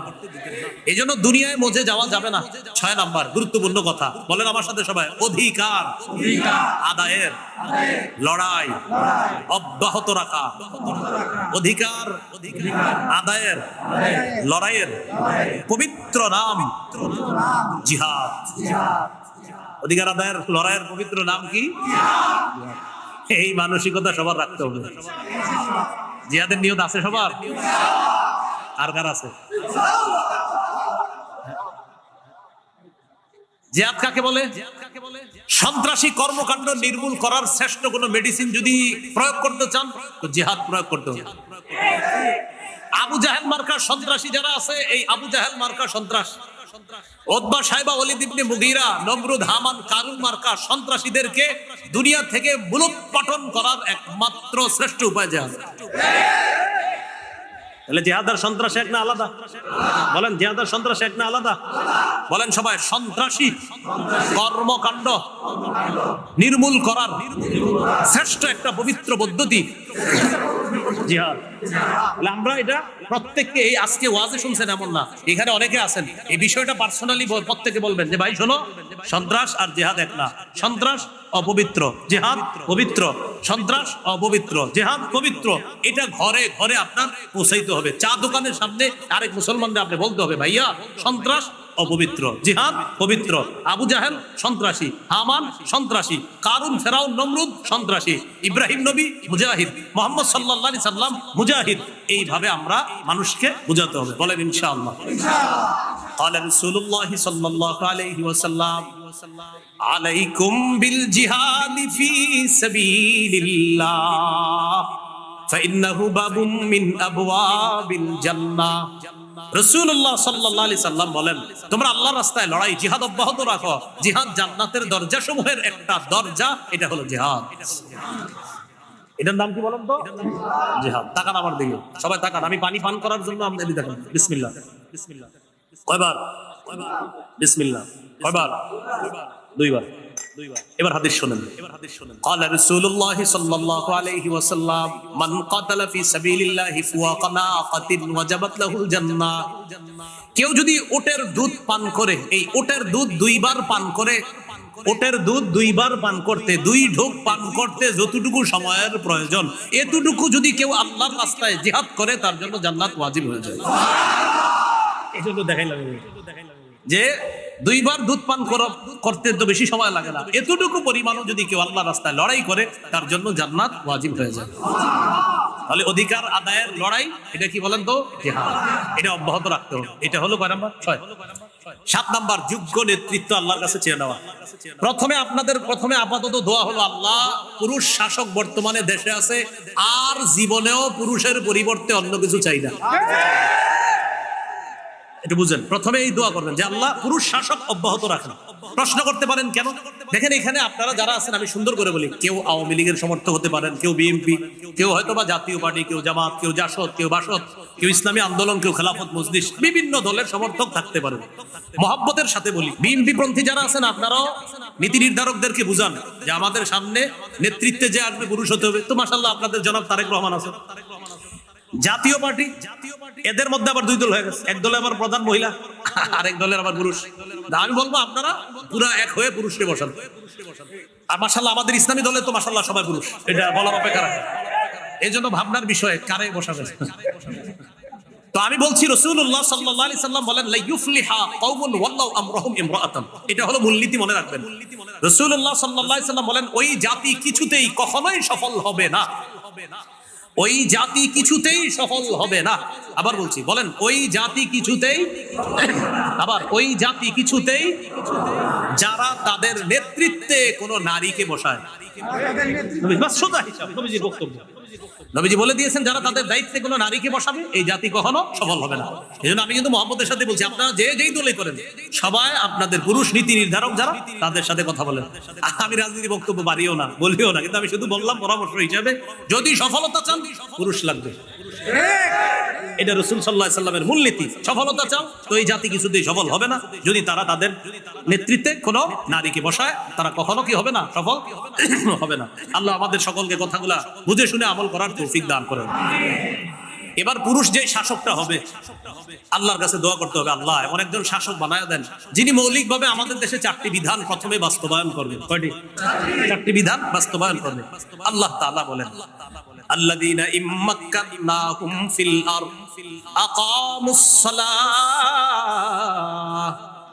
এজন্য দুনিয়ায় মজে যাওয়া যাবে না। 6 নাম্বার গুরুত্বপূর্ণ কথা, বলেন আমার সাথে সবাই, অধিকার আদায়ের লড়াই অব্যাহত রাখা। অধিকার আদায়ের লড়াইয়ের পবিত্র নাম জিহাদ। অধিকার আদায়ের লড়াইয়ের পবিত্র নাম কি? এই মানসিকতা সবার রাখতে হবে। জিহাদের নিয়ত আছে সবার? আর কার আছে? জিহাদ কাকে বলে? সন্ত্রাসী কর্মকাণ্ড নির্মূল করার শ্রেষ্ঠ কোন মেডিসিন যদি প্রয়োগ করতে চান, তো জিহাদ প্রয়োগ করতে হবে। আবু জাহেল মার্কা সন্ত্রাসী যারা আছে, এই আবু জাহেল মার্কা সন্ত্রাস, উতবা সাইবা ওয়ালিদ ইবনে মুগীরা, নমরুদ হামান কারুন মার্কা সন্ত্রাসীদেরকে দুনিয়া থেকে মূলোৎপাটন করার একমাত্র শ্রেষ্ঠ উপায় জিহাদ। তাহলে জিহাদ আর সন্ত্রাস এক না আলাদা? বলেন, জিহাদ আর সন্ত্রাস এক না আলাদা? বলেন সবাই, সন্ত্রাসী কর্মকাণ্ড নির্মূল করার শ্রেষ্ঠ একটা পবিত্র পদ্ধতি জিহাদ। আমরা এটা প্রত্যেককে, এই আজকে ওয়াজে শুনছেন এমন না, এখানে অনেকে আছেন, এই বিষয়টা পার্সোনালি প্রত্যেকে বলবেন যে ভাই শোনো, সন্ত্রাস আর জিহাদ এক না। সন্ত্রাস অপবিত্র, জিহাদ পবিত্র। সন্ত্রাস অপবিত্র, জিহাদ পবিত্র। এটা ঘরে ঘরে আপনার পৌঁছাইতে হবে। চা দোকানের সামনে আরেক মুসলমানদের আপনি বলতে হবে, ভাইয়া সন্ত্রাস অপবিত্র, জিহাদ পবিত্র। আবু জাহেল সন্ত্রাসী, হামান সন্ত্রাসী, কারুন ফেরাউন নমরুদ সন্ত্রাসী, ইব্রাহিম নবী মুজাহিদ, মুহাম্মদ সাল্লাল্লাহু আলাইহি সাল্লাম মুজাহিদ। এইভাবে আমরা মানুষকে বুঝাতে হবে। বলেন ইনশাআল্লাহ। قال رسول الله صلى الله عليه وسلم عليكم بالجهاد في سبيل الله فإنه باب من أبواب الجنة। রাসূলুল্লাহ সাল্লাল্লাহু আলাইহি সাল্লাম বলেন, তোমরা আল্লাহর রাস্তায় লড়াই জিহাদ অব্যাহত রাখো। জিহাদ জান্নাতের দরজাসমূহের একটা দরজা, এটা হলো জিহাদ। এটার নাম কি বলেন তো? জিহাদ। তাকান আমার দিকে, সবাই তাকান, আমি পানি পান করার জন্য আপনাদের দেখেন। বিসমিল্লাহ। বিসমিল্লাহ কয়বার? বিসমিল্লাহ কয়বার? 2 বার। এবার হাদিস শুনেন। قال رسول الله صلى الله عليه وسلم من قاتل في سبيل الله فوق ناقة وجبت له الجنة। কেউ যদি ওটের দুধ পান করে, এই ওটের দুধ 2 বার পান করে, ওটের দুধ 2 বার পান করতে, 2 ঢোক পান করতে যতটুকু সময়ের প্রয়োজন, এতটুকু যদি কেউ আল্লাহর রাস্তায় জিহাদ করে, তার জন্য জান্নাত ওয়াজিব হয়ে যায়। এই জন্য দেখাইলাম যে 2 বার দুধ পান করতে তো বেশি সময় লাগে না, এতটুকু পরিমাণও যদি কেউ আল্লাহর রাস্তায় লড়াই করে, তার জন্য জান্নাত ওয়াজিব হয়ে যায়। তাহলে অধিকার আদায়ের লড়াই, এটা কি বলেন তো? জিহাদ। এটা অব্যাহত রাখতে হবে। এটা হলো কয় নাম্বার? 6। 7 নাম্বার, যোগ্য নেতৃত্ব আল্লাহর কাছে চেয়ে নেওয়া। প্রথমে আপাতত দোয়া হলো, আল্লাহ পুরুষ শাসক বর্তমানে দেশে আছে, আর জীবনেও পুরুষের পরিবর্তে অন্য কিছু চাই না। এটা বুঝেন, প্রথমে এই দোয়া করবেন যে আল্লাহ পুরুষ শাসক অব্যাহত রাখেন। প্রশ্ন করতে পারেন কেন? দেখেন এখানে আপনারা যারা আছেন, আমি সুন্দর করে বলি, কেউ আওয়ামী লীগের সমর্থক হতে পারেন, কেউ বিএনপি, কেউ হয়তো বা জাতীয় পার্টি, কেউ জামাত, কেউ জাসদ, কেউ বাসদ, কেউ ইসলামী আন্দোলন, কেউ খেলাফত মজলিস, বিভিন্ন দলের সমর্থক থাকতে পারেন। মহব্বতের সাথে বলি, বিএনপি পন্থী যারা আছেন আপনারাও নীতি নির্ধারকদেরকে বুঝান যে আমাদের সামনে নেতৃত্বে যে আসবে পুরুষ হতে হবে। তো মাশাআল্লাহ আপনাদের জনাব তারেক রহমান আছে। জাতীয় পার্টি, এদের মধ্যে আবার 2 দল হয়ে গেছে, এক দলে আবার প্রধান মহিলা, আরেক দলের আবার পুরুষ। আমি বলবো আপনারা পুরো এক হয়ে পুরুষকে বসান। আর মাশাআল্লাহ আমাদের ইসলামী দলে তো মাশাআল্লাহ সবাই পুরুষ, এটা বলার অপেক্ষা রাখে। এই জন্য ভাবনার বিষয়ে কারে বসাবে। তো আমি বলছি, রাসূলুল্লাহ সাল্লাল্লাহু আলাইহি সাল্লাম বলেন, লা ইউফলিহা কওমুন ওয়াল্লাহু আমরহুম ইমরাআতান। এটা হলো মূলনীতি, মনে রাখবেন। রাসূলুল্লাহ সাল্লাল্লাহু আলাইহি সাল্লাম বলেন, ওই জাতি কিছুতেই কখনোই সফল হবে না। ওই জাতি কিছুতেই সফল হবে না। আবার বলছি, বলেন, ওই জাতি কিছুতেই, আবার ওই জাতি কিছুতেই, যারা তাদের নেতৃত্বে কোনো নারীকে বসায়। সোজা হিসাব, নবীজির বক্তব্য। নবীজি বলে দিয়েছেন, যারা তাদের দায়িত্বে কোনো নারীকে বসাবে, এই জাতি কখনো সফল হবে না। এই জন্য আমি কিন্তু মোহাম্মদের সাথে বলছি, আপনারা যেই দলে করেন, সবাই আপনাদের পুরুষ নীতি নির্ধারক যারা, তাদের সাথে কথা বলেন। আমি রাজনীতি বক্তব্য বাড়িও না, বলিও না, কিন্তু আমি শুধু বললাম পরামর্শ হিসেবে, যদি সফলতা চান পুরুষ লাগবে। এটা রাসূল সাল্লাল্লাহু আলাইহি সাল্লামের মূলনীতি। সফলতা চাও তো এই জাতি কিছুতেই সফল হবে না যদি তারা তাদের নেতৃত্বে কোনো নারীকে বসায়, তারা কখনো কি হবে না? সফল হবে না। আল্লাহ আমাদের সকলকে কথাগুলা বুঝে শুনে আমল করার তৌফিক দান করেন। এবার পুরুষ যে শাসকটা হবে, আল্লাহর কাছে দোয়া করতে হবে, আল্লাহ এমন একজন শাসক বানায় দেন যিনি মৌলিকভাবে আমাদের দেশে 4টি বিধান প্রথমে বাস্তবায়ন করবে। কয়টি? 4টি বিধান বাস্তবায়ন করবে। আল্লাহ তাআলা বলেন, আল্লাযীনা ইম্মাক্কানাহুম ফিল আরদ আকামুস সালাহ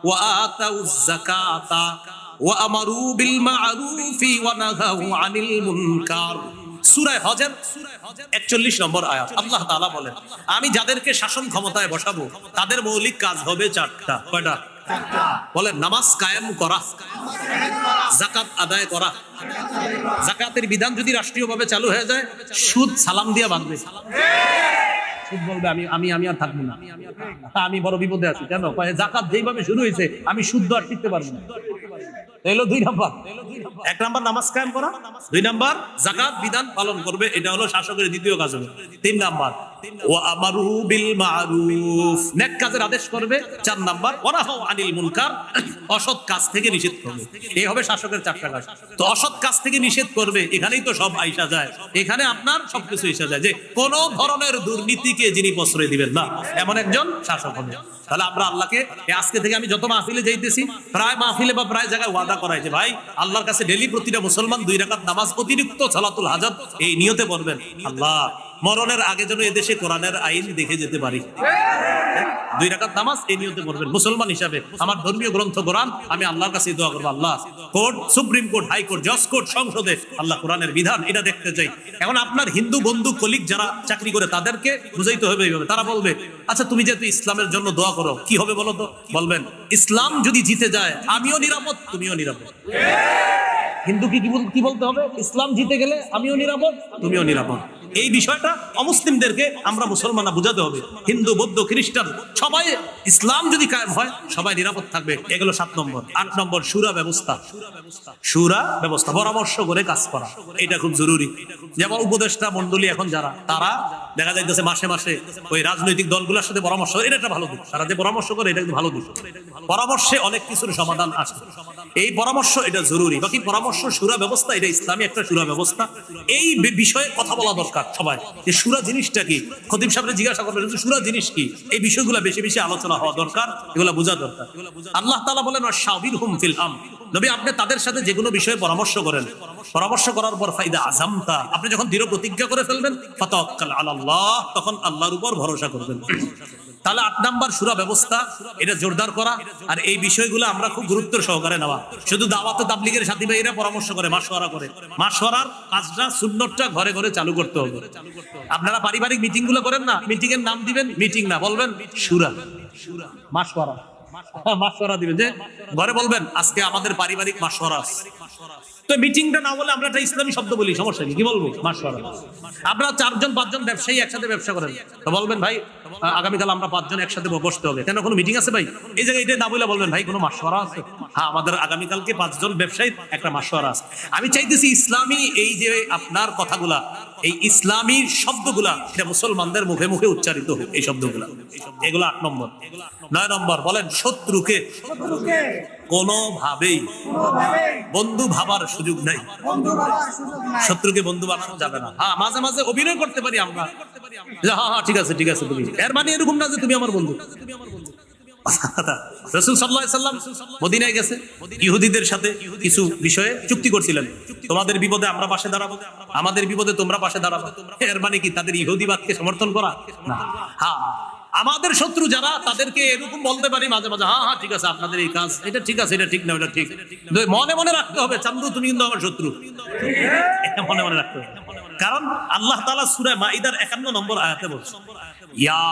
ওয়া আতাউজ যাকাতা ওয়া আমারু বিল মা'রুফি ওয়া নাহাউ আনিল মুনকার। সূরা হজের 41 নম্বর আয়াত। আল্লাহ তাআলা বলেন, আমি যাদেরকে শাসন ক্ষমতায় বসাবো তাদের মৌলিক কাজ হবে 4টা। কয়টা? বলেন, নামাজ কায়েম করা, যাকাত আদায় করা। যাকাতের বিধান যদি রাষ্ট্রীয়ভাবে চালু হয়ে যায়, সুদ সালাম দিয়া বাঁধবে। সুদ বলবে আমি আর থাকবো না, আমি বড় বিপদে আছি। কেন? যাকাত যেইভাবে শুরু হয়েছে, আমি শুদ্ধ আর টিকতে পারবো না। এলো 2 নাম্বার। 1 নাম্বার নামাজ কায়েম করা, 2 নাম্বার যাকাত বিধান পালন করবে। এটা হলো শাসকের দ্বিতীয় কাজ হবে। 3 নাম্বার ওয়া আমারু বিল মা'রুফ, নেক কাজের আদেশ করবে। 4 নাম্বার ওয়া নাহাউ আনিল মুনকার, অসৎ কাজ থেকে নিষেধ করবে। এই হবে শাসকের 4টা কাজ। তো অসৎ কাজ থেকে নিষেধ করবে, এখানেই তো সব আইসা যায়। এখানে আপনার সবকিছু এসে যায় যে কোন ধরনের দুর্নীতিকে যিনি প্রশ্রয় দিবেন না, এমন একজন শাসক হবে। তাহলে আমরা আল্লাহকে, আজকে থেকে আমি যত মাহফিলে যাইতেছি, প্রায় মাহফিলে বা প্রায় জায়গায় ওয়াদা করাই যে ভাই আল্লাহর কাছে ডেইলি প্রতিটা মুসলমান 2 রাকাত নামাজ অতিরিক্ত সালাতুল হাজাত এই নিয়তে পড়বেন, আল্লাহ মরণের আগে যেন এদেশে কোরআনের আইন দেখে যেতে পারি। 2 রাকাত নামাজ এই নিয়তে পড়বেন। মুসলমান হিসাবে আমার ধর্মীয় গ্রন্থ কোরআন, আমি আল্লাহর কাছে দোয়া করবো, আল্লাহ court, supreme court, high court, জজ কোর্ট, সংসদে আল্লাহ কোরআনের বিধান এটা দেখতে চাই। এখন আপনার হিন্দু বন্ধু কলিগ যারা চাকরি করে তাদেরকে বুঝাইতে হবে এইভাবে। তারা বলবে, আচ্ছা তুমি যেহেতু ইসলামের জন্য দোয়া করো, কি হবে বলো তো? বলবেন, ইসলাম যদি জিতে যায় আমিও নিরাপদ, তুমিও নিরাপদ। হিন্দু কি বলতে হবে? ইসলাম জিতে গেলে আমিও নিরাপদ, তুমিও নিরাপদ। এই বিষয়টা অমুসলিমদেরকে আমরা মুসলমানরা বুঝাতে হবে। হিন্দু, বৌদ্ধ, খ্রিস্টান সবাই, ইসলাম যদি কায়েম হয় সবাই নিরাপদ থাকবে। এগুলো 7 নম্বর। 8 নম্বর সূরা ব্যবস্থা। সূরা ব্যবস্থা, পরামর্শ করে কাজ করা, এটা খুব জরুরি। যেমন উপদেষ্টা মণ্ডলী এখন যারা, তারা দেখা যাইতেছে মাসে মাসে ওই রাজনৈতিক দলগুলোর সাথে পরামর্শ, এটা একটা ভালো দিক। তারা যে পরামর্শ করে এটা ভালো দিক। পরামর্শে অনেক কিছুর সমাধান আসে, এই পরামর্শ এটা জরুরি। বাকি পরামর্শ, সূরা ব্যবস্থা, এটা ইসলামী একটা সূরা ব্যবস্থা। এই বিষয়ে কথা বলা দরকার সবাই, যে সূরা জিনিসটা কি। খতিব সাহেবকে জিজ্ঞাসা করবেন সূরা জিনিস কি, এই বিষয়গুলো বেশি বেশি আলোচনা হওয়া দরকার, এগুলো বোঝা দরকার। আল্লাহ তাআলা বলেন, ওয়াশাবিরহুম ফিল আমর, নবী আপনি তাদের সাথে যে কোনো বিষয়ে পরামর্শ করেন, পরামর্শ করার পর ফাইদা আযামতা, আপনি যখন দৃঢ় প্রতিজ্ঞা করে ফেলবেন, ফাতাওয়াক্কাল আলাল্লাহ, তখন আল্লাহর উপর ভরসা করবেন। তাহলে 8 নাম্বার সূরা ব্যবস্থা, এটা জোরদার করা, আর এই বিষয়গুলো আমরা খুব গুরুত্ব সহকারে নেওয়া। শুধু দাওয়াত তাবলীগের সাথী ভাইরা পরামর্শ করে, মাশওয়ারা করে, মাশওয়ারার কাজটা সুন্নতটা ঘরে ঘরে চালু করতে হবে। আপনারা পারিবারিক মিটিং গুলো করেন না, মিটিং এর নাম দিবেন মিটিং না, বলবেন শুরা, মাশওয়ারা, মাশওয়ারা দিবেন, যে ঘরে বলবেন আজকে আমাদের পারিবারিক মাশওয়ারা। তো মিটিংটা না বলে আমরা একটা ইসলামী শব্দ বলি, সমস্যা কি বলবো? মাশওয়ারা। আপনারা 4জন 5জন ব্যবসায়ী একসাথে ব্যবসা করেন, তো বলবেন ভাই আগামীকাল আমরা 5 জন একসাথে বসতে হবে, কেন কোনো মিটিং আছে ভাই? এই জায়গায় এটা না বলে বলবেন ভাই কোনো মাশওয়ারা আছে? হ্যাঁ, আমাদের আগামীকালকে 5 জন ব্যবসায়ীর একটা মাশওয়ারা আছে। আমি চাইতেছি ইসলামী এই যে আপনার কথাগুলা, এই ইসলামী শব্দগুলা এটা মুসলমানদের মুখে মুখে উচ্চারিত হোক, এই শব্দগুলা। এগুলো 8 নম্বর। 9 নম্বর বলেন, শত্রুকে কোনোভাবেই বন্ধু ভাবার সুযোগ নাই। শত্রুকে বন্ধু বানানো যাবে না। হ্যাঁ, মাঝে মাঝে অভিনয় করতে পারি আমরা, হ্যাঁ হ্যাঁ ঠিক আছে ঠিক আছে, তুমি, এর মানে এরকম না যে তুমি আমার বন্ধু। রাসূল সাল্লাল্লাহু আলাইহি সাল্লাম মদিনায় গেছে, ইহুদিদের সাথে কিছু বিষয়ে চুক্তি করছিলেন, তোমাদের বিপদে আমরা পাশে দাঁড়াবো, আমাদের বিপদে তোমরা পাশে দাঁড়াবো। এর মানে কি তাদের ইহুদিবাদকে সমর্থন করা? না। হ্যাঁ, আমাদের শত্রু যারা তাদেরকে এরকম বলতে পারি মাঝে মাঝে, হ্যাঁ হ্যাঁ ঠিক আছে আপনাদের এই কাজ এটা ঠিক আছে, এটা ঠিক না, এটা ঠিক। মনে মনে রাখতে হবে চান্দু তুমি কিন্তু আমার শত্রু, এটা মনে মনে রাখতে হবে। কারণ আল্লাহ তাআলা সূরা মাইদার 51 নম্বর আয়াতে বলছে, ইয়া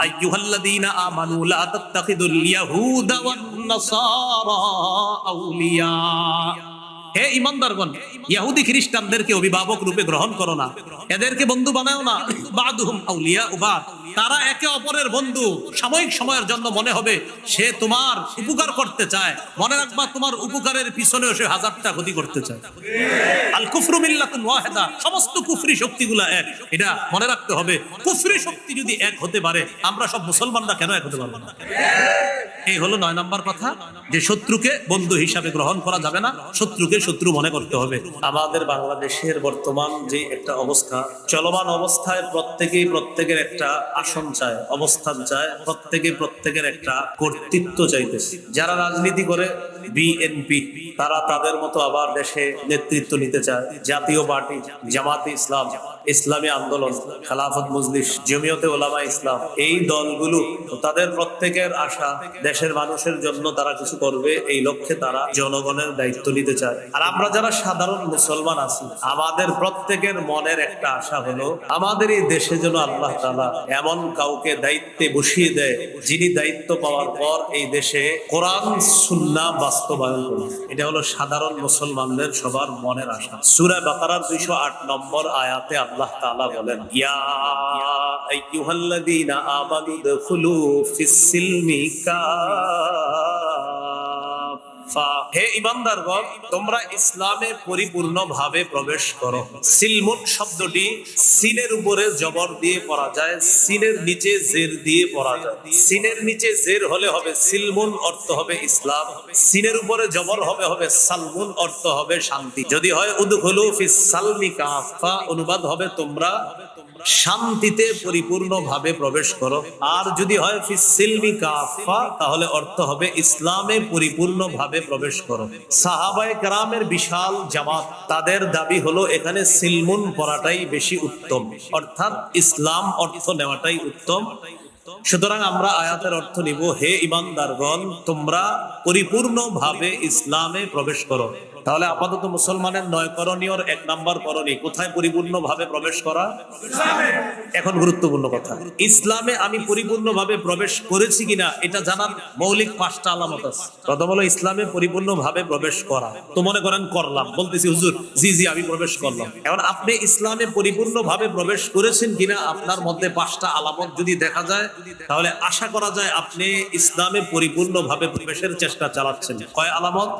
আইয়ুহাল্লাযীনা আমানু লা তাত্তাখিদুল ইয়াহুদা ওয়ান নাসারা আউলিয়া। হে ঈমানদারগণ, ইহুদি খ্রিস্টানদেরকে অভিভাবক রূপে গ্রহণ করো না, এদেরকে বন্ধু বানাও না। বাদুহুম আউলিয়া বাদ, তারা একে অপরের বন্ধু। সাময়িক সময়ের জন্য মনে হবে সে তোমার উপকার করতে চায়, মনে রাখবা তোমার উপকারের পিছনেও সে 1000টা ক্ষতি করতে চায়। আল কুফরু মিল্লাতুন ওয়াহিদা, সমস্ত কুফরি শক্তিগুলা এক, এটা মনে রাখতে হবে। কুফরি শক্তি যদি এক হতে পারে, আমরা সব মুসলমানরা কেন এক হতে পারবো না? এই হলো 9 নম্বর কথা, যে শত্রুকে বন্ধু হিসাবে গ্রহণ করা যাবে না, শত্রুকে শত্রু মনে করতে হবে। আমাদের বাংলাদেশের বর্তমান যে একটা অবস্থা, চলমান অবস্থায় প্রত্যেকেই প্রত্যেকের একটা আসন চায়, অবস্থান চায়, প্রত্যেকে প্রত্যেকের একটা কর্তৃত্ব চাইতেছে। যারা রাজনীতি করে বিএনপি, তারা তাদের মতো আবার দেশে নেতৃত্ব নিতে চায়। জাতীয় পার্টি, জামাতে ইসলাম, ইসলামী আন্দোলন, খেলাফত মজলিস, জমিয়তে উলামা ইসলাম, এই দলগুলো তাদের প্রত্যেকের আশা দেশের মানুষের জন্য তারা কিছু করবে, এই লক্ষ্যে তারা জনগণের দায়িত্ব নিতে চায়। আর আমরা যারা সাধারণ মুসলমান আছি, আমাদের প্রত্যেকের মনের একটা আশা হলো আমাদের এই দেশে যেন আল্লাহ তাআলা এমন কাউকে দায়িত্বে বসিয়ে দেয়, যিনি দায়িত্ব পাওয়ার পর এই দেশে কোরআন সুন্নাহ বাস্তবায়ন করবে। এটা হলো সাধারণ মুসলমানদের সবার মনের আশা। সূরা বাকারার 208 নম্বর আয়াতে আল্লাহ তাআলা বলেন, ইয়া আইয়ুহাল্লাযীনা আমানু দুখুলু ফিস সিলমি কাফা, হে ঈমানদারগণ তোমরা ইসলামে পরিপূর্ণভাবে প্রবেশ করো। সিলমুন শব্দটি সিনের উপরে জবর দিয়ে পড়া যায়, সিনের নিচে জের দিয়ে পড়া যায়। সিনের নিচে জের হলে হবে সিলমুন, অর্থ হবে ইসলাম। সিনের উপরে জবর হবে সালমুন, অর্থ হবে শান্তি। যদি হয় উদখুলু ফিস সালমি কাফা, অনুবাদ হবে তোমরা শান্তিতে পরিপূর্ণভাবে প্রবেশ করো। আর যদি হয় ফিস সিলমি কাফা, তাহলে অর্থ হবে ইসলামে পরিপূর্ণভাবে প্রবেশ করো। সাহাবায়ে কেরামের বিশাল জামাত, তাদের দাবি হলো এখানে সিলমুন পড়াটাই বেশি উত্তম, অর্থাৎ ইসলাম অর্থ নেওয়াটাই উত্তম। সুতরাং আমরা আয়াতের অর্থ নিব, হে ঈমানদারগণ তোমরা পরিপূর্ণভাবে ইসলামে প্রবেশ করো। তাহলে আপাতত মুসলমানের 9 করণীয় 1 নাম্বার করণীয় কোথায়? পরিপূর্ণভাবে প্রবেশ করা। এখন গুরুত্বপূর্ণ কথা, ইসলামে আমি পরিপূর্ণভাবে প্রবেশ করেছি কিনা এটা জানার মৌলিক 5টা আলামত আছে। প্রথম হলো ইসলামে পরিপূর্ণভাবে প্রবেশ করা। তো মনে করেন করলাম, বলতেছি হুজুর জি জি আমি প্রবেশ করলাম। এখন আপনি ইসলামে পরিপূর্ণভাবে প্রবেশ করেছেন কিনা আপনার মধ্যে 5টা আলামত যদি দেখা যায়, তাহলে আশা করা যায় আপনি ইসলামে পরিপূর্ণভাবে প্রবেশের চেষ্টা চালাচ্ছেন। কয় আলামত?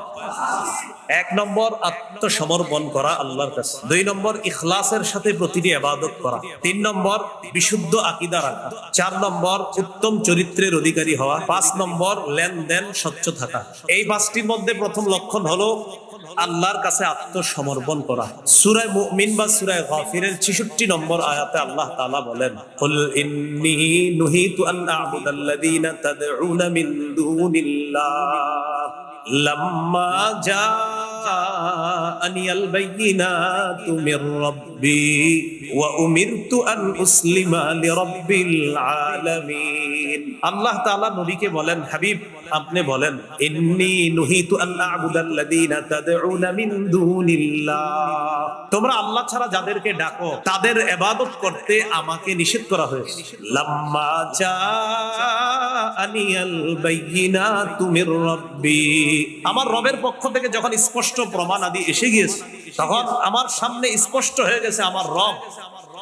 1 নম্বর আত্মসমর্পণ করা আল্লাহর কাছে, 2 নম্বর ইখলাসের সাথে প্রতিটি ইবাদত করা, 3 নম্বর বিশুদ্ধ আকীদা রাখা, 4 নম্বর উত্তম চরিত্রের অধিকারী হওয়া, 5 নম্বর লেনদেন স্বচ্ছ থাকা। এই 5টির মধ্যে প্রথম লক্ষণ হলো আল্লাহর কাছে আত্মসমর্পণ করা। সূরা মুমিন বা সূরা গাফিরের 66 নম্বর আয়াতে আল্লাহ তাআলা বলেন, কুল ইন্নী নুহিতু আন আ'বুদাল্লাযীনা তাদউনা মিন দুনিল্লাহ লাম্মা জাআনিয়াল বায়িনাতু মির রাব্বি ওয়া উমিরতু আন উসলিমা লিরাব্বিল আলামিন। আল্লাহ তাআলা নবীকে বলেন, হাবিব আপনি বলেন, ইন্নী নুহিতু আন আ'বুদাল্লাযীনা তাদউনা মিন দুনিল্লাহ, তোমরা আল্লাহ ছাড়া যাদেরকে ডাকো তাদের ইবাদত করতে আমাকে নিষেধ করা হয়েছে। লাম্মা জাআনিয়াল বাইয়িনাতু মির রাব্বি, আমার রবের পক্ষ থেকে যখন স্পষ্ট প্রমাণ আদি এসে গিয়েছে, তখন আমার সামনে স্পষ্ট হয়ে গেছে আমার রব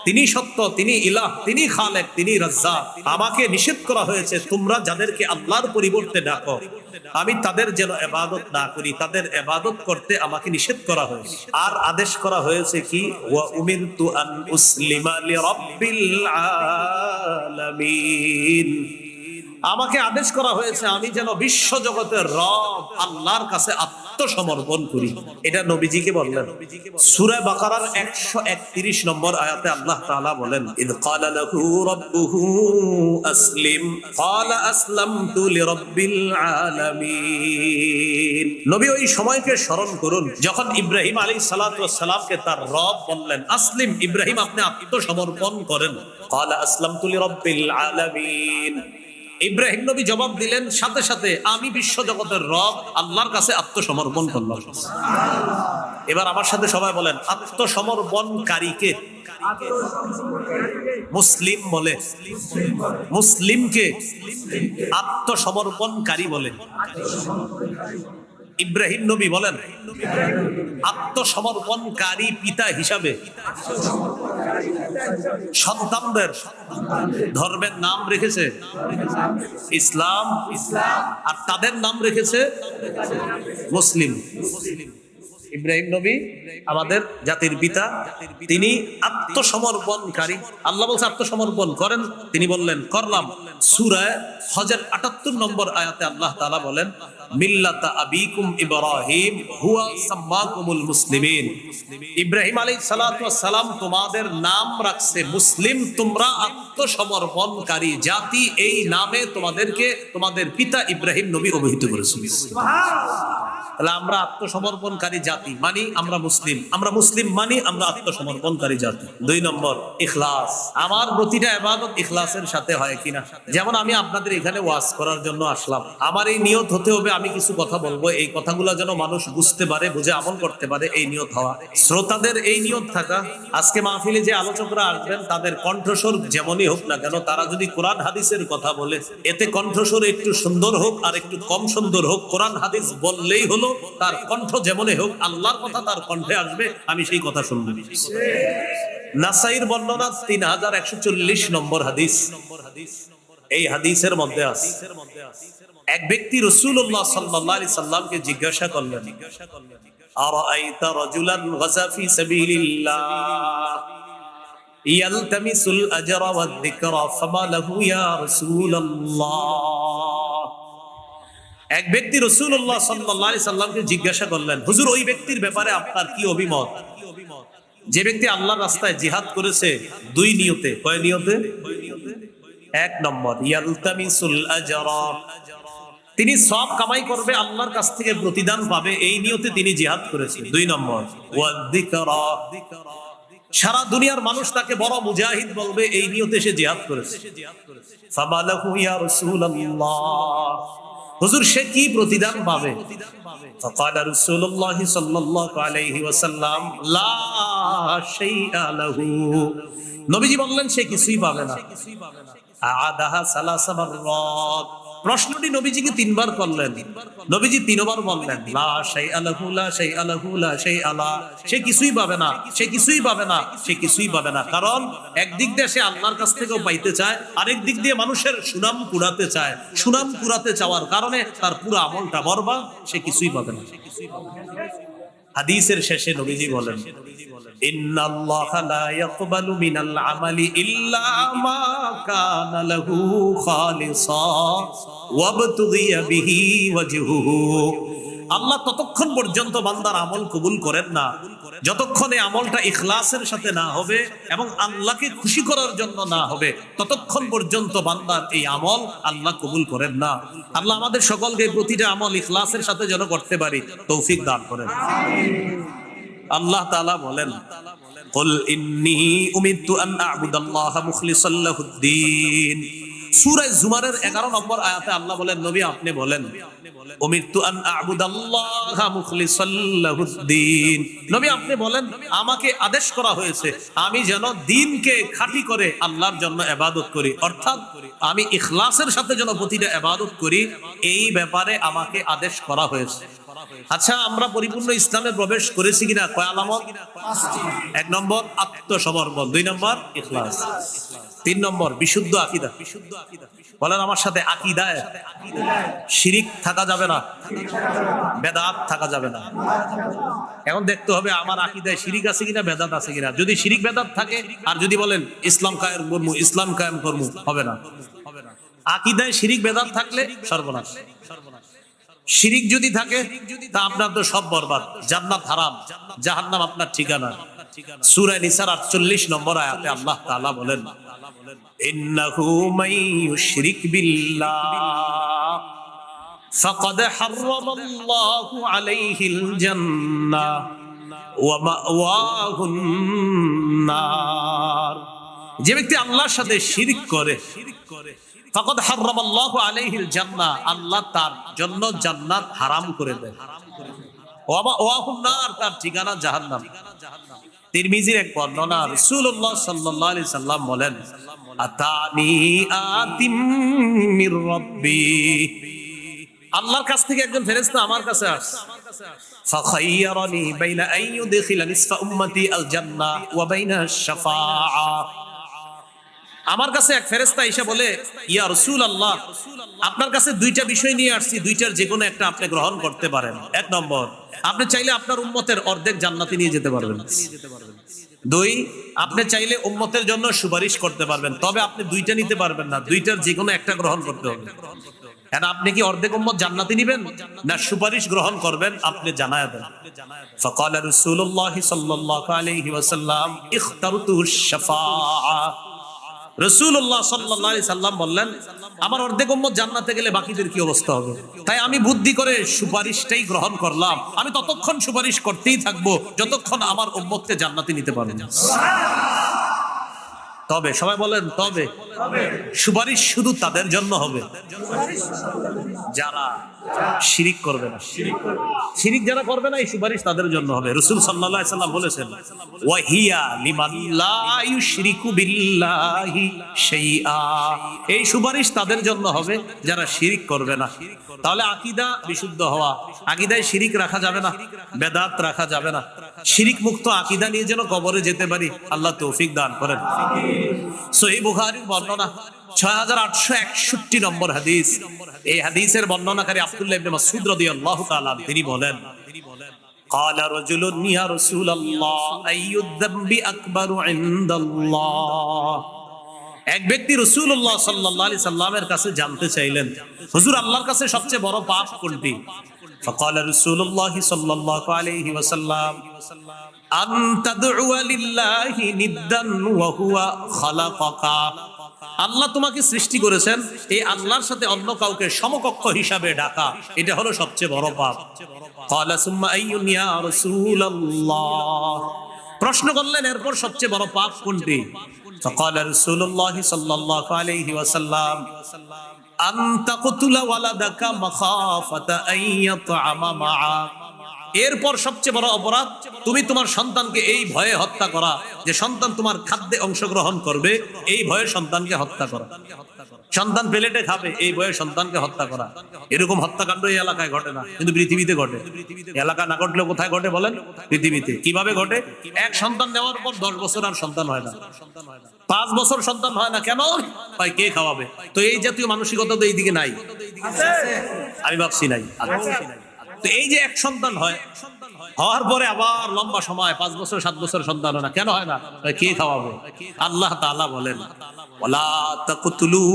তিনি সত্য, তিনি ইলাহ, তিনি খালেক, তিনি রাজ্জাক। আমাকে নিষেধ করা হয়েছে তোমরা যাদেরকে আল্লাহর পরিবর্তে ডাকো আমি তাদের যেন ইবাদত না করি, তাদের ইবাদত করতে আমাকে নিষেধ করা হয়েছে। আর আদেশ করা হয়েছে কি, ওয়া উমিরতু আন উসলিমা লিরাব্বিল আলামিন, আমাকে আদেশ করা হয়েছে আমি যেন বিশ্ব জগতের রব আল্লাহর কাছে আত্মসমর্পণ করি। এটা নবীজিকে বললেন। সূরা বাকারার 131 নম্বর আয়াতে আল্লাহ তাআলা বলেন, ইয ক্বালা লাহু রাব্বুহু আসলিম ক্বালা আসলামতু লিরাব্বিল আলামিন। নবী ওই সময়কে স্মরণ করুন যখন ইব্রাহিম আলাইহিস সালাতু ওয়াস সালামকে তার রব বললেন, আসলিম, ইব্রাহিম আপনি আত্মসমর্পণ করেন। ক্বালা আসলামতু লিরাব্বিল আলামিন, ইব্রাহিম নবী জবাব দিলেন সাথে সাথে, আমি বিশ্ব জগতের রব আল্লাহর কাছে আত্মসমর্পণ করলাম। এবার আমার সাথে সবাই বলেন, আত্মসমর্পণকারীকে মুসলিম বলে, মুসলিমকে আত্মসমর্পণকারী বলে। ইব্রাহিম নবী বলেন আত্মসমর্পণকারী পিতা হিসাবে সন্তানদের ধর্মের নাম রেখেছে ইসলাম, আর তাদের নাম রেখেছে মুসলিম। ইব্রাহিম নবী আমাদের জাতির পিতা, তিনি আত্মসমর্পণকারী। আল্লাহ বলছে আত্মসমর্পণ করেন, তিনি বললেন করলাম। সূরা হজের ৭৮ নম্বর আয়াতে আল্লাহ তাআলা বলেন, মিল্লাতা আবিকুম ইব্রাহিম হুয়া সাম্মাকুমুল মুসলিমিন, ইব্রাহিম আলাইহিস সালাতু ওয়াস সালাম তোমাদের নাম রাখছে মুসলিম, তোমরা আত্মসমর্পণকারী জাতি, এই নামে তোমাদেরকে তোমাদের পিতা ইব্রাহিম নবী অভিহিত করেছেন। তাহলে আমরা আত্মসমর্পণকারী জাতি মানি আমরা মুসলিম, আমরা মুসলিম মানি আমরা আত্মসমর্পণকারী জাতি। ২ নম্বর ইখলাস, আমার প্রতিটা ইবাদত ইখলাসের সাথে হয় কিনা। যেমন আমি আপনাদের এখানে ওয়াজ করার জন্য আসলাম, আমার এই নিয়ত হতে হবে আমি কিছু কথা বলবো, এই কথাগুলো যেন মানুষ বুঝতে পারে, বুঝে আমল করতে পারে, এই নিয়ত হওয়া। শ্রোতাদের এই নিয়ত থাকা, আজকে মাহফিলে যে আলোচকরা আসবেন তাদের কণ্ঠস্বর যেমনই হোক না কেন, তারা যদি কোরআন হাদিসের কথা বলে, এতে কণ্ঠস্বর একটু সুন্দর হোক আর একটু কম সুন্দর হোক, কোরআন হাদিস বললেই হলো, তার কণ্ঠ যেমনই হোক আল্লাহর কথা তার কণ্ঠে আসবে, আমি সেই কথা শুনবো। নাসাইর বর্ণনা 3140 নম্বর হাদিস। এই হাদিসের মধ্যে আছে এক ব্যক্তি রাসূলুল্লাহ সাল্লাল্লাহু আলাইহি সাল্লামকে জিজ্ঞাসা করলেন, আরাআইতা রাজুলান গাযা ফি সাবিলিল্লাহ ইয়ালতামিসুল আজরা ওয়াদ যিকরা ফামা লাহু ইয়া রাসূলুল্লাহ। এক ব্যক্তি রাসূলুল্লাহ সাল্লাল্লাহু আলাইহি সাল্লামকে জিজ্ঞাসা করলেন, হুজুর ওই ব্যক্তির ব্যাপারে আপনার কি অভিমত, যে ব্যক্তি আল্লাহর রাস্তায় জিহাদ করেছে 2 নিয়তে। কয় নিয়তে? 1 নম্বর ইয়ালতামিসুল আজরা, তিনি সওয়াব কামাই করবে, আল্লাহর কাছ থেকে প্রতিদান পাবে, এই নিয়তে তিনি জিহাদ করেছেন। 2 নম্বর ওয়াদ যিকরা, সারা দুনিয়ার মানুষ তাকে বড় মুজাহিদ বলবে, এই নিয়তে সে জিহাদ করেছে। ফামা লাহু ইয়া রাসূলুল্লাহ, হুজুর সে কি প্রতিদান পাবে? ফাকালা রাসূলুল্লাহ সাল্লাল্লাহু আলাইহি ওয়াসাল্লাম লা শাইআ লাহু, নবীজি বললেন সে কিছুই পাবে না। আ'আদাহা সালাসা মাররাত, প্রশ্নটি নবীজিকে 3 বার করলেন, নবীজি 3 বার বললেন লা শাইআ লাহু, লা শাইআ লাহু, লা শাইআ লা, সে কিছুই পাবে না, সে কিছুই পাবে না, সে কিছুই পাবে না। কারণ একদিক দিয়ে সে আল্লাহর কাছ থেকেও পাইতে চায়, আরেক দিক দিয়ে মানুষের সুনাম কুড়াতে চায়। সুনাম কুড়াতে চাওয়ার কারণে তার পুরো আমলটা বরবাদ, সে কিছুই পাবে না। হাদিসের শেষে নবীজি বলেন, ইন্নাল্লাহা লা ইয়াকবালু মিনাল আমালি ইল্লা মা কানা লাহু খালিসা ওয়াবতুগিয়া বিহি ওয়াজহুহু, আল্লাহ ততক্ষণ পর্যন্ত বান্দার আমল কবুল করেন না যতক্ষণ এই আমলটা ইখলাসের সাথে না হবে এবং আল্লাহকে খুশি করার জন্য না হবে, ততক্ষণ পর্যন্ত বান্দার এই আমল আল্লাহ কবুল করেন না। আল্লাহ আমাদের সকলকে প্রতিটা আমল ইখলাসের সাথে যেন করতে পারি তৌফিক দান করেন। আল্লাহ তাআলা বলেন, কুল ইন্নী উমিরতু আন আ'বুদাল্লাহা মুখলিসাল লাহুদ-দ্বীন সূরা জুমারের 11 নম্বর আয়াতে আল্লাহ বলেন, নবী আপনি বলেন, উমিরতু আন আ'বুদাল্লাহা মুখলিসাল লাহুদ্দিন, নবী আপনি বলেন আমাকে আদেশ করা হয়েছে আমি যেন দ্বীনকে খাঁটি করে আল্লাহর জন্য ইবাদত করি, অর্থাৎ আমি ইখলাসের সাথে যেন প্রতিটা ইবাদত করি, এই ব্যাপারে আমাকে আদেশ করা হয়েছে। আচ্ছা, আমরা পরিপূর্ণ ইসলামে প্রবেশ করেছি কিনা? কয় আলামত? 1 নম্বর আত্মসমর্পণ, 2 নম্বর ইখলাস, 3 নম্বর বিশুদ্ধ আকীদা। বলেন আমার সাথে, আকীদায় শিরিক থাকা যাবে না, বেদাত থাকা যাবে না। এখন দেখতে হবে আমার আকীদায় শিরিক আছে কিনা, বেদাত আছে কিনা। যদি শিরিক বেদাত থাকে, আর যদি বলেন ইসলাম কায়েম করবো, ইসলাম কায়েম করবো, হবে না। আকীদায় শিরিক বেদাত থাকলে সর্বনাশ। শিরিক যদি থাকে তা আপনার তো সব বরবাদ, জান্নাত হারাম, জাহান্নাম আপনার ঠিকানা। সূরা নিসার 48 নম্বর আয়াতে আল্লাহ তাআলা বলেন, ইন্নাহু মান ইউশরিক বিল্লাহ ফাকাদ হারামাল্লাহু আলাইহিল জান্নাহ ওয়া মাওয়াহুন নার। যে ব্যক্তি আল্লাহর সাথে শিরক করে, ফাকাদ হারামাল্লাহু আলাইহিল জান্নাহ, আল্লাহ তার জন্য জান্নাত হারাম করে দেয়, ওয়া মাওয়াহুন নার, তার ঠিকানা জাহান্নাম। তিরমিজির এক বর্ণনা, রাসূলুল্লাহ সাল্লাল্লাহু আলাইহি সাল্লাম বলেন, আতানি আতিম মির রাব্বি, আল্লাহর কাছ থেকে একজন ফেরেশতা আমার কাছে আসে, ফাখায়্যারানি বাইনা আন ইউদখিলা নিসফা উম্মতি আল জান্নাহ ওয়া বাইনা আশ-শাফাআ। আমার কাছে এক ফেরেশতা এসে বলে, ইয়া রাসূলুল্লাহ, আপনার কাছে দুইটা বিষয় নিয়ে আসছি, দুইটার যে কোনো একটা আপনি গ্রহণ করতে পারেন। 1 নম্বর, আপনি চাইলে আপনার উম্মতের অর্ধেক জান্নাতে নিয়ে যেতে পারবেন। 2, আপনি চাইলে উম্মতের জন্য সুপারিশ করতে পারবেন, তবে আপনি দুইটা নিতে পারবেন না, দুইটার যে কোনো একটা গ্রহণ করতে হবে। এখন আপনি কি অর্ধেক উম্মত জান্নাতে নিবেন না সুপারিশ গ্রহণ করবেন? আপনি জানায়া দেন। ফাকালা রাসূলুল্লাহ সাল্লাল্লাহু আলাইহি ওয়াসাল্লাম, ইখতারতু আশ-শাফাআ। রাসূলুল্লাহ সাল্লাল্লাহু আলাইহি সাল্লাম বললেন, আমার অর্ধেক উম্মত জান্নাতে গেলে বাকিদের কি অবস্থা হবে? তাই আমি বুদ্ধি করে সুপারিশটাই গ্রহণ করলাম। আমি ততক্ষণ সুপারিশ করতেই থাকবো যতক্ষণ আমার উম্মতকে জান্নাতে নিতে পারবে না। তবে সবাই বলেন, তবে সুপারিশ শুধু তাদের জন্য হবে যারা শিরিক করবে না। শিরিক যারা করবে না, এই সুপারিশ তাদের জন্য হবে। রাসূল সাল্লাল্লাহু আলাইহি সাল্লাম বলেছেন, ওয়া হিয়া লিমান লা ইউশরিকু বিল্লাহি শাইআ, এই সুপারিশ তাদের জন্য হবে যারা শিরিক করবে না। তাহলে আকীদা বিশুদ্ধ হওয়া, আকীদায় শিরিক রাখা যাবে না, বেদাত রাখা যাবে না। শিরিক মুক্ত আকীদা নিয়ে যেন কবরে যেতে পারি, আল্লাহ তৌফিক দান করেন। সহিহ বুখারীর বর্ণনা 6861 নম্বর হাদিস। এই হাদিসের বর্ণনাকারী আব্দুল্লাহ ইবনে মাসউদ রাদিয়াল্লাহু তাআলা, তিনি বলেন, ক্বালা রাজুলুন ইয়া রাসূলুল্লাহ আইয়ুদ যামবি আকবারু ইনদাল্লাহ। এক ব্যক্তি রাসূলুল্লাহ সাল্লাল্লাহু আলাইহি সাল্লামের কাছে জানতে চাইলেন, হুজুর আল্লাহর কাছে সবচেয়ে বড় পাপ কোনটি? ফাকালা রাসূলুল্লাহ সাল্লাল্লাহু আলাইহি ওয়াসাল্লাম, আন তাদউ লিল্লাহি নিদ্দান ওয়া হুয়া খালাকাকা। আল্লাহ তোমাকে সৃষ্টি করেছেন, এই আল্লাহর সাথে অন্য কাউকে সমকক্ষ হিসাবে ডাকা, এটা হলো সবচেয়ে বড় পাপ। ক্বালা সুম্মা আইয়ুন ইয়া রাসূলুল্লাহ, প্রশ্ন করলেন এরপর সবচেয়ে বড় পাপ কোনটি? ফাকালা রাসূলুল্লাহ সাল্লাল্লাহু আলাইহি ওয়াসাল্লাম, আন তাকতুলা ওয়ালাদাকা মাখাফাতা আন ইয়াতআমা মা'আক। এরপর সবচেয়ে বড় অপরাধ, তুমি তোমার সন্তানকে এই ভয়ে হত্যা করা যে সন্তান তোমার খাদ্যে অংশগ্রহণ করবে, এই ভয়ে সন্তানকে হত্যা করা। সন্তান প্লেটে খাবে এই ভয়ে সন্তানকে হত্যা করা। এরকম হত্যাকাণ্ড এই এলাকায় ঘটে না, কিন্তু পৃথিবীতে ঘটে। এলাকা না ঘটলেও কোথায় ঘটে বলেন? পৃথিবীতে। কিভাবে ঘটে? এক সন্তান নেওয়ার পর 10 বছর আর সন্তান হয় না, 5 বছর সন্তান হয় না। কেন? ভাই কে খাওয়াবে? তো এই জাতীয় মানসিকতা তো এইদিকে নাই, আমি ভাবছি নাই। তো এই যে এক সন্তান হয়, হওয়ার পরে আবার লম্বা সময় 5 বছর 7 বছর সন্তান হয় না, কেন হয় না? কে খাওয়াবে? আল্লাহ তাআলা বলেন, ওয়ালা তাকতুলু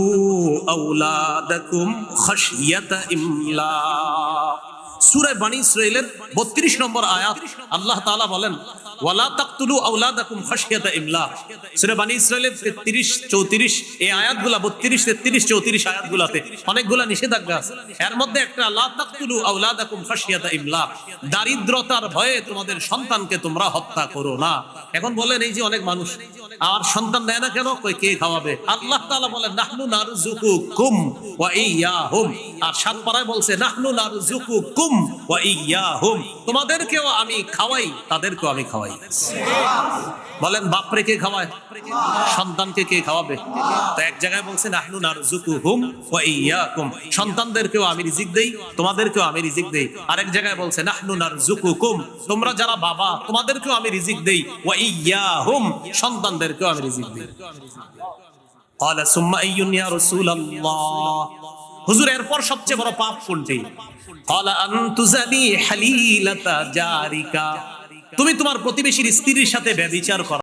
আওলাদাকুম খাশিয়াতা ইমলাক। সূরা বনী ইসরাঈলের 32 নম্বর আয়াত, আল্লাহ তাআলা বলেন ওয়ালা তাকতুলু আওলাদাকুম খাশিয়াতা ইমলাক। সূরা বনী ইসরাঈলের 33 34 এই আয়াতগুলা 32 33 34 আয়াতগুলাতে অনেকগুলা নিষেধাজ্ঞা আছে। এর মধ্যে একটা লা তাকতুলু আওলাদাকুম খাশিয়াতা ইমলাক, দারিদ্রতার ভয়ে তোমাদের সন্তানকে তোমরা হত্যা করো না। এখন বলেন এই যে অনেক মানুষ আর সন্তান দেয় না কেন, কই কে খাওয়াবে? আল্লাহ তাআলা বলেন নাহনু নারযুকুকুম ওয়া ইয়্যাহুম। আর সাত পারায় বলছে নাহনু নারযুকুকুম ওয়া ইয়্যাহুম, তোমাদেরকেও আমি খাওয়াই তাদেরকেও আমি খাওয়াই। বলেন বাপরে কে খাওয়ায়? সন্তানকে কে খাওয়াবে? তো এক জায়গায় বলছে নাহনু নারযুকুহুম ওয়া ইয়্যাকুম, সন্তানদেরকেও আমি রিজিক দেই তোমাদেরকেও আমি রিজিক দেই। আরেক জায়গায় বলছে নাহনু নারযুকুকুম, তোমরা যারা বাবা তোমাদেরকেও আমি রিজিক দেই, ওয়া ইয়্যাহুম, সন্তানদেরকেও আমি রিজিক দেই। ক্বালা সুম্মা আইয়ুন ইয়া রাসূলুল্লাহ, হুজুর এরপর সবচেয়ে বড় পাপ কোনটি? ক্বালা আনতুজানি হালিলাতা জারিকা, তুমি তোমার প্রতিবেশীর স্ত্রীর সাথে ব্যভিচার করো।